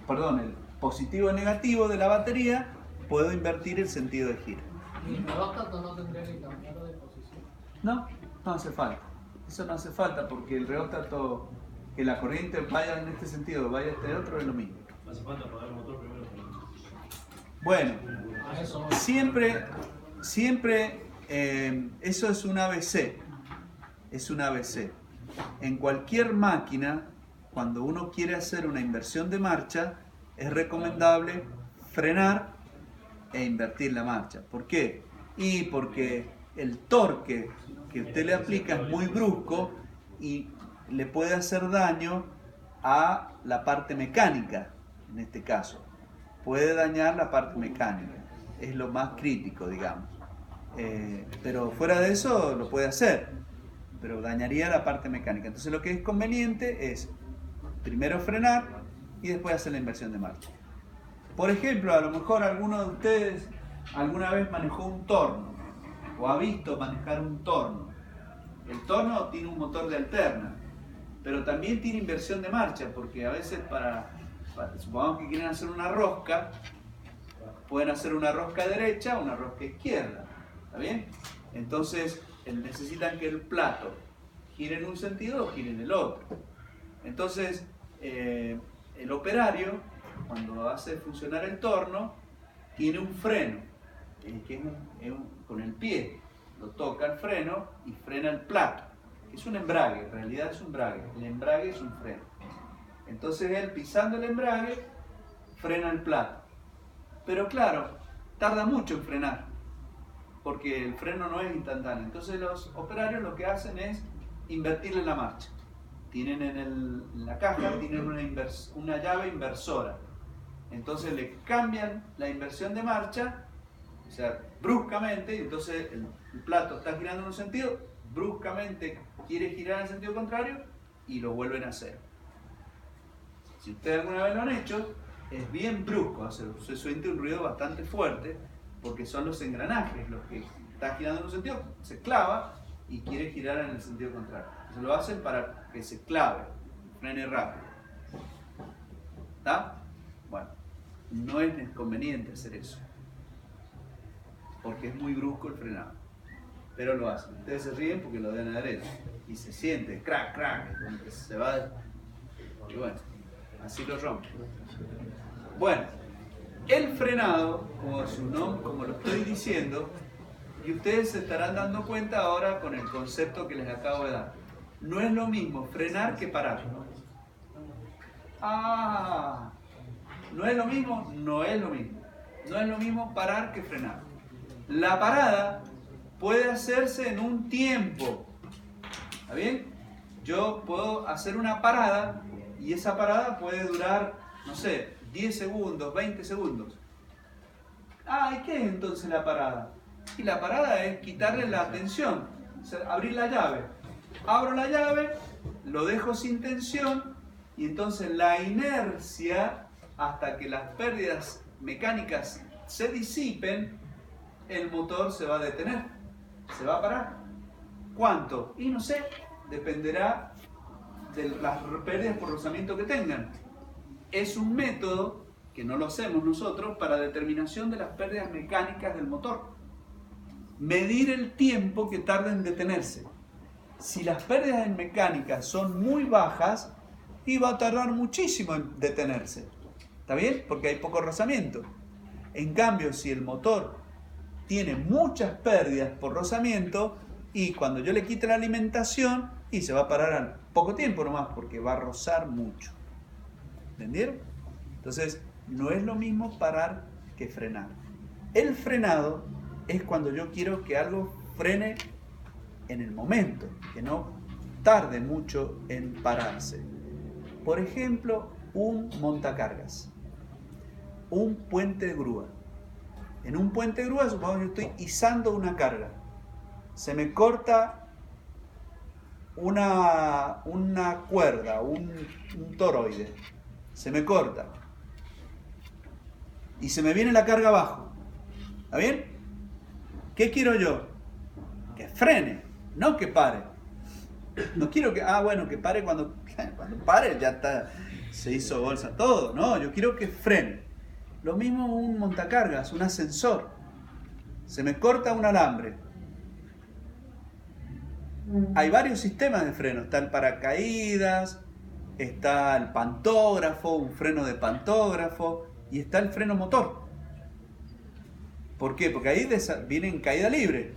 positivo y negativo de la batería, puedo invertir el sentido de giro. ¿Y el reóstato no tendría que cambiar de posición? No, no hace falta. Eso no hace falta porque el reóstato, que la corriente vaya en este sentido, vaya este otro, es lo mismo. Hace falta apagar el motor primero. Bueno, A eso siempre, eso es un ABC. Es un ABC. En cualquier máquina, cuando uno quiere hacer una inversión de marcha, es recomendable frenar e invertir la marcha. ¿Por qué? Y porque el torque que usted le aplica es muy brusco y le puede hacer daño a la parte mecánica, en este caso. Puede dañar la parte mecánica. Es lo más crítico, digamos. Pero fuera de eso lo puede hacer, pero dañaría la parte mecánica. Entonces lo que es conveniente es primero frenar y después hacer la inversión de marcha. Por ejemplo, a lo mejor alguno de ustedes alguna vez manejó un torno o ha visto manejar un torno. El torno tiene un motor de alterna, pero también tiene inversión de marcha, porque a veces supongamos que quieren hacer una rosca, pueden hacer una rosca derecha o una rosca izquierda. ¿Está bien? Entonces necesitan que el plato gire en un sentido o gire en el otro. Entonces el operario, cuando hace funcionar el torno, tiene un freno, que es con el pie, lo toca el freno y frena el plato. Es un embrague, en realidad es un embrague. El embrague es un freno. Entonces él, pisando el embrague, frena el plato. Pero claro, tarda mucho en frenar, porque el freno no es instantáneo. Entonces los operarios lo que hacen es invertirle la marcha. Tienen en la caja tienen una llave inversora. Entonces le cambian la inversión de marcha, o sea, bruscamente, y entonces el plato está girando en un sentido, bruscamente quiere girar en el sentido contrario y lo vuelven a hacer. Si ustedes alguna vez lo han hecho, es bien brusco, se siente un ruido bastante fuerte, porque son los engranajes los que está girando en un sentido, se clava y quiere girar en el sentido contrario. Entonces lo hacen para que se clave, frene rápido. ¿Está? Bueno, no es conveniente hacer eso, porque es muy brusco el frenado, pero lo hacen. Ustedes se ríen porque lo deben haber hecho y se siente crack, crack, como que se va y bueno, así lo rompe. Bueno, el frenado, como su nombre, como lo estoy diciendo, y ustedes se estarán dando cuenta ahora con el concepto que les acabo de dar. No es lo mismo frenar que parar. ¿No es lo mismo? No es lo mismo. No es lo mismo parar que frenar. La parada puede hacerse en un tiempo. ¿Está bien? Yo puedo hacer una parada y esa parada puede durar, no sé, 10 segundos, 20 segundos. Ah, ¿y qué es entonces la parada? Y la parada es quitarle la tensión, o sea, abrir la llave. Abro la llave, lo dejo sin tensión y entonces la inercia, hasta que las pérdidas mecánicas se disipen, el motor se va a detener, se va a parar. ¿Cuánto? Y no sé, dependerá de las pérdidas por rozamiento que tengan. Es un método que no lo hacemos nosotros para determinación de las pérdidas mecánicas del motor. Medir el tiempo que tarda en detenerse. Si las pérdidas en mecánica son muy bajas, y va a tardar muchísimo en detenerse. ¿Está bien? Porque hay poco rozamiento. En cambio, si el motor tiene muchas pérdidas por rozamiento, y cuando yo le quite la alimentación, y se va a parar al poco tiempo nomás, porque va a rozar mucho. ¿Entendieron? Entonces, no es lo mismo parar que frenar. El frenado es cuando yo quiero que algo frene en el momento, que no tarde mucho en pararse. Por ejemplo, un montacargas, un puente de grúa. En un puente de grúa, supongamos que yo estoy izando una carga. Se me corta una cuerda, un toroide. Se me corta. Y se me viene la carga abajo. ¿Está bien? ¿Qué quiero yo? Que frene, no que pare. No quiero que, que pare cuando pare, ya está, se hizo bolsa todo. No, yo quiero que frene. Lo mismo un montacargas, un ascensor. Se me corta un alambre. Hay varios sistemas de freno. Está el paracaídas, está el pantógrafo, un freno de pantógrafo, y está el freno motor. ¿Por qué? Porque ahí viene en caída libre.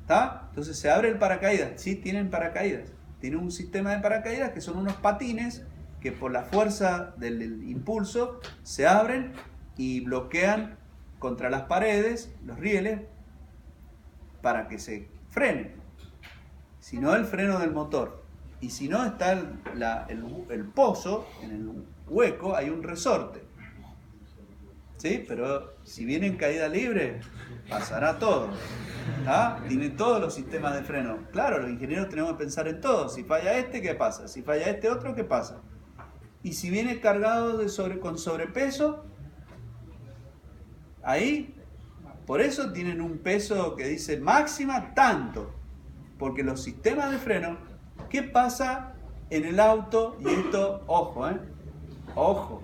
¿Está? Entonces se abre el paracaídas. Sí, tienen paracaídas. Tienen un sistema de paracaídas que son unos patines que por la fuerza del impulso se abren y bloquean contra las paredes, los rieles, para que se frenen. Si no, el freno del motor. Y si no, está el pozo, en el hueco hay un resorte. ¿Sí? Pero si viene en caída libre, pasará todo. ¿Ah? Tiene todos los sistemas de freno. Claro, los ingenieros tenemos que pensar en todo. Si falla este, ¿qué pasa? Si falla este otro, ¿qué pasa? Y si viene cargado con sobrepeso, ahí, por eso tienen un peso que dice máxima tanto. Porque los sistemas de freno, ¿qué pasa en el auto? Y esto, ojo, ojo,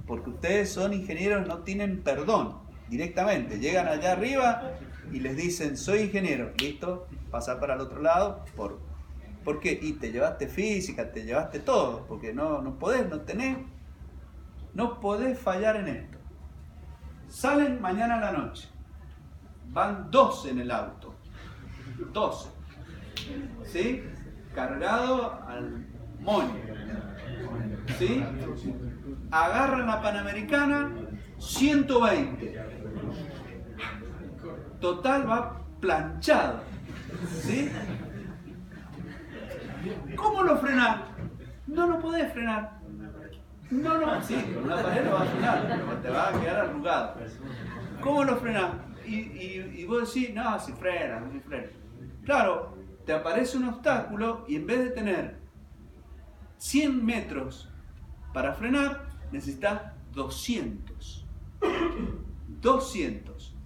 porque ustedes son ingenieros, no tienen perdón directamente. Llegan allá arriba y les dicen, soy ingeniero, listo, pasar para el otro lado. ¿Por qué? Y te llevaste física, te llevaste todo, porque no podés, no podés fallar en esto. Salen mañana a la noche, van 12 en el auto, 12, ¿sí? Cargado al moño, ¿sí? Agarran la Panamericana, 120. Total va planchado, ¿sí? ¿Cómo lo frenás? No lo podés frenar. No, sí, con una pared lo vas a frenar, pero te va a quedar arrugado. ¿Cómo lo frenás? Y vos decís, no, si frena. Claro, te aparece un obstáculo y en vez de tener 100 metros para frenar, necesitas 200. 200.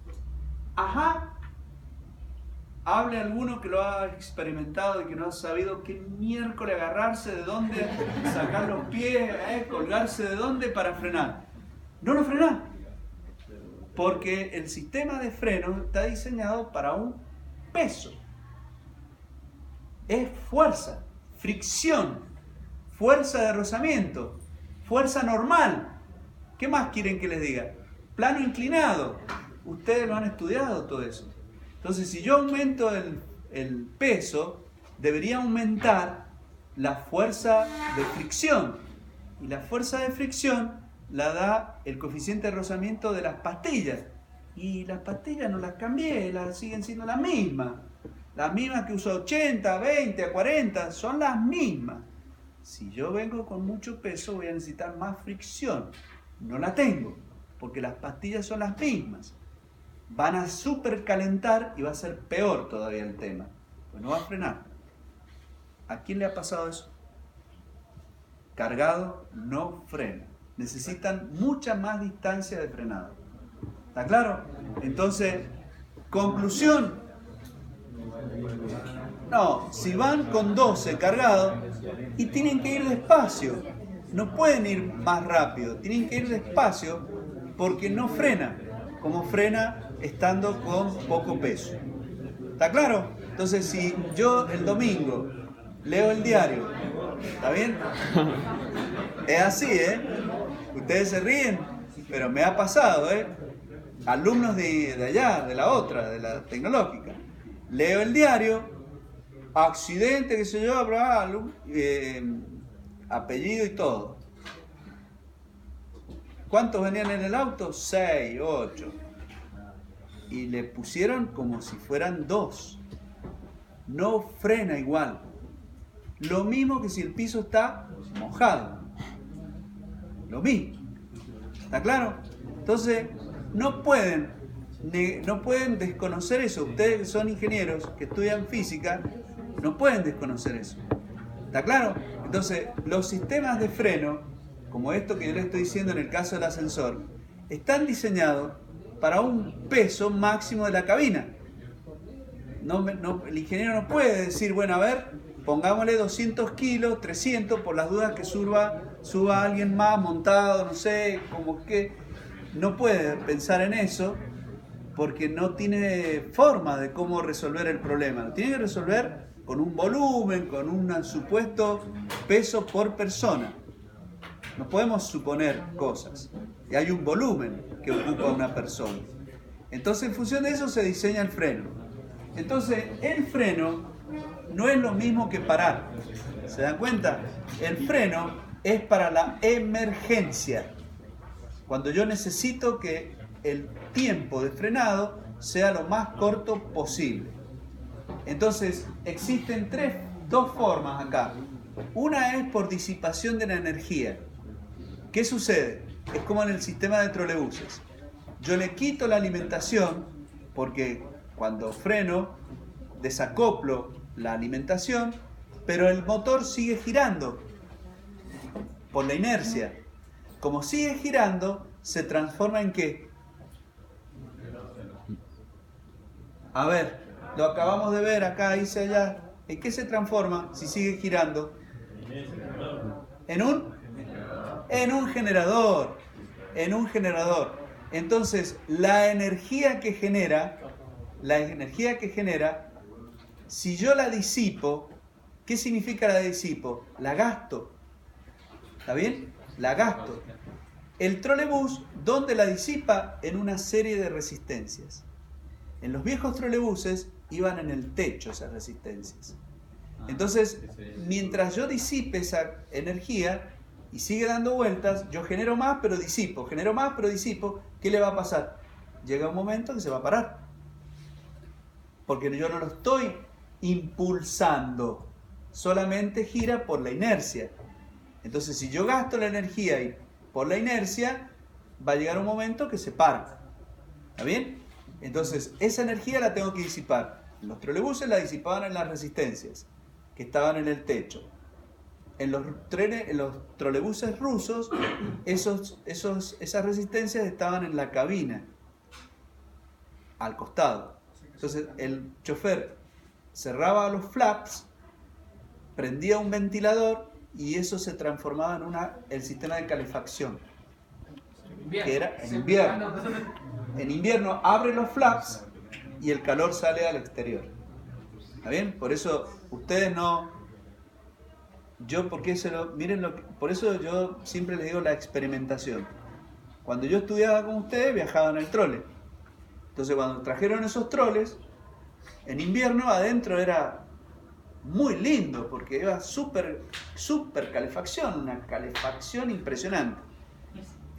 Ajá. Hable alguno que lo ha experimentado y que no ha sabido qué miércoles agarrarse, de dónde sacar los pies, colgarse de dónde para frenar. No lo frenás. Porque el sistema de freno está diseñado para un peso. Es fuerza, fricción, fuerza de rozamiento, fuerza normal. ¿Qué más quieren que les diga? Plano inclinado. Ustedes lo han estudiado todo eso. Entonces, si yo aumento el peso, debería aumentar la fuerza de fricción. Y la fuerza de fricción la da el coeficiente de rozamiento de las pastillas. Y las pastillas no las cambié, siguen siendo las mismas. Las mismas que uso 80, 20, a 40, son las mismas. Si yo vengo con mucho peso voy a necesitar más fricción. No la tengo, porque las pastillas son las mismas. Van a supercalentar y va a ser peor todavía el tema. Pues no va a frenar. ¿A quién le ha pasado eso? Cargado no frena. Necesitan mucha más distancia de frenado. ¿Está claro? Entonces, conclusión. No, si van con 12 cargados y tienen que ir despacio, no pueden ir más rápido, tienen que ir despacio porque no frena, como frena estando con poco peso. ¿Está claro? Entonces, si yo el domingo leo el diario, ¿está bien? Es así, ¿eh? Ustedes se ríen, pero me ha pasado, ¿eh? Alumnos de allá, de la otra, de la tecnológica. Leo el diario, accidente, qué sé yo, apellido y todo. ¿Cuántos venían en el auto? 6, 8. Y le pusieron como si fueran 2. No frena igual. Lo mismo que si el piso está mojado. Lo mismo. ¿Está claro? Entonces, no pueden desconocer eso. Ustedes que son ingenieros, que estudian física, no pueden desconocer eso. ¿Está claro? Entonces, los sistemas de freno, como esto que yo les estoy diciendo en el caso del ascensor, están diseñados para un peso máximo de la cabina. El ingeniero no puede decir, bueno, a ver, pongámosle 200 kilos, 300, por las dudas que suba alguien más montado, no sé, como que no puede pensar en eso porque no tiene forma de cómo resolver el problema. Lo tiene que resolver con un volumen, con un supuesto peso por persona. No podemos suponer cosas. Y hay un volumen que ocupa una persona. Entonces, en función de eso se diseña el freno. Entonces, el freno no es lo mismo que parar. ¿Se dan cuenta? El freno es para la emergencia. Cuando yo necesito que el tiempo de frenado sea lo más corto posible. Entonces, existen dos formas acá. Una es por disipación de la energía. ¿Qué sucede? Es como en el sistema de trolebuses. Yo le quito la alimentación porque cuando freno desacoplo la alimentación, pero el motor sigue girando por la inercia. Como sigue girando, se transforma en ¿qué? A ver, lo acabamos de ver acá, hice allá. ¿En qué se transforma si sigue girando? ¿En un generador. En un generador. Entonces, la energía que genera, si yo la disipo, ¿qué significa la disipo? La gasto. ¿Está bien? La gasto. El trolebús, ¿dónde la disipa? En una serie de resistencias. En los viejos trolebuses iban en el techo esas resistencias. Entonces, mientras yo disipe esa energía y sigue dando vueltas, yo genero más pero disipo, ¿qué le va a pasar? Llega un momento que se va a parar. Porque yo no lo estoy impulsando, solamente gira por la inercia. Entonces, si yo gasto la energía y por la inercia, va a llegar un momento que se para. ¿Está bien? Entonces, esa energía la tengo que disipar. Los trolebuses la disipaban en las resistencias, que estaban en el techo. En los trolebuses rusos, esas resistencias estaban en la cabina, al costado. Entonces, el chofer cerraba los flaps, prendía un ventilador y eso se transformaba en el sistema de calefacción, que era en invierno. En invierno abre los flaps y el calor sale al exterior. ¿Está bien? Por eso ustedes no... por eso yo siempre les digo la experimentación. Cuando yo estudiaba con ustedes, viajaba en el trole. Entonces, cuando trajeron esos troles, en invierno adentro era muy lindo, porque era súper calefacción, una calefacción impresionante.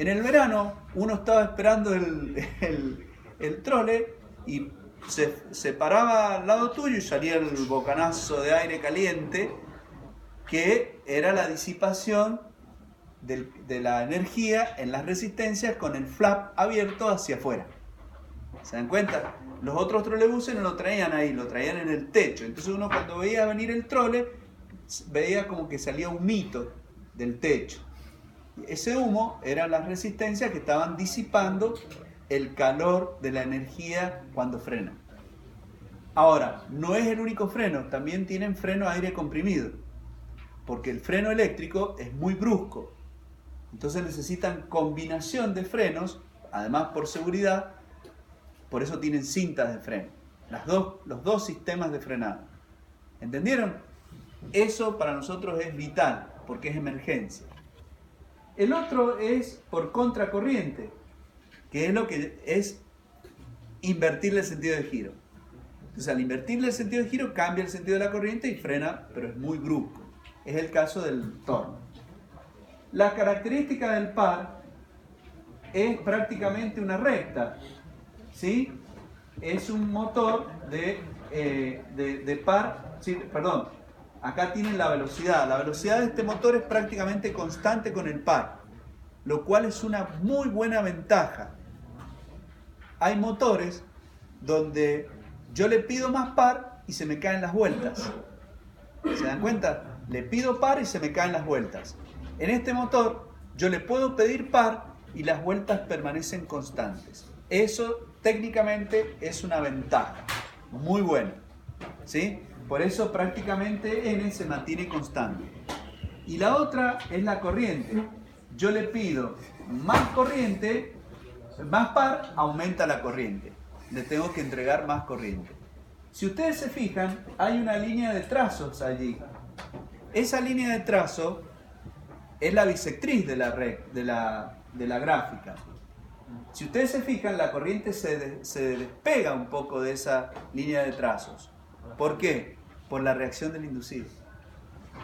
En el verano uno estaba esperando el trole y se paraba al lado tuyo y salía el bocanazo de aire caliente que era la disipación de la energía en las resistencias con el flap abierto hacia afuera. ¿Se dan cuenta? Los otros trolebuses no lo traían ahí, lo traían en el techo. Entonces uno cuando veía venir el trole, veía como que salía un humito del techo. Ese humo eran las resistencias que estaban disipando el calor de la energía cuando frena. Ahora, no es el único freno, también tienen freno a aire comprimido, porque el freno eléctrico es muy brusco. Entonces necesitan combinación de frenos, además por seguridad, por eso tienen cintas de freno. Los dos sistemas de frenado. ¿Entendieron? Eso para nosotros es vital, porque es emergencia. El otro es por contracorriente, que es lo que es invertirle el sentido de giro. Entonces al invertirle el sentido de giro cambia el sentido de la corriente y frena, pero es muy brusco. Es el caso del torno. La característica del par es prácticamente una recta, ¿sí? Es un motor de par, sí, perdón, acá tienen la velocidad. La velocidad de este motor es prácticamente constante con el par, lo cual es una muy buena ventaja. Hay motores donde yo le pido más par y se me caen las vueltas. ¿Se dan cuenta? Le pido par y se me caen las vueltas. En este motor yo le puedo pedir par y las vueltas permanecen constantes. Eso técnicamente es una ventaja muy buena, ¿sí? Por eso prácticamente N se mantiene constante. Y la otra es la corriente. Yo le pido más corriente, más par, aumenta la corriente. Le tengo que entregar más corriente. Si ustedes se fijan, hay una línea de trazos allí. Esa línea de trazo es la bisectriz de la gráfica. Si ustedes se fijan, la corriente se despega un poco de esa línea de trazos. ¿Por qué? Por la reacción del inducido.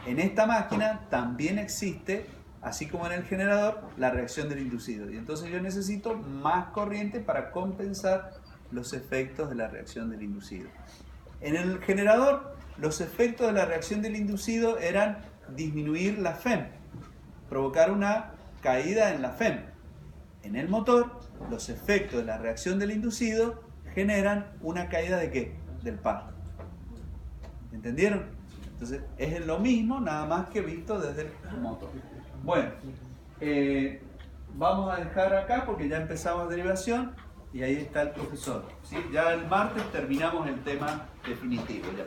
En esta máquina también existe, así como en el generador, la reacción del inducido. Y entonces yo necesito más corriente para compensar los efectos de la reacción del inducido. En el generador, los efectos de la reacción del inducido eran disminuir la FEM, provocar una caída en la FEM. En el motor, los efectos de la reacción del inducido generan una caída ¿de qué? Del par. ¿Entendieron? Entonces es lo mismo, nada más que visto desde el motor. Bueno, vamos a dejar acá porque ya empezamos derivación y ahí está el profesor, ¿sí? Ya el martes terminamos el tema definitivo. Ya,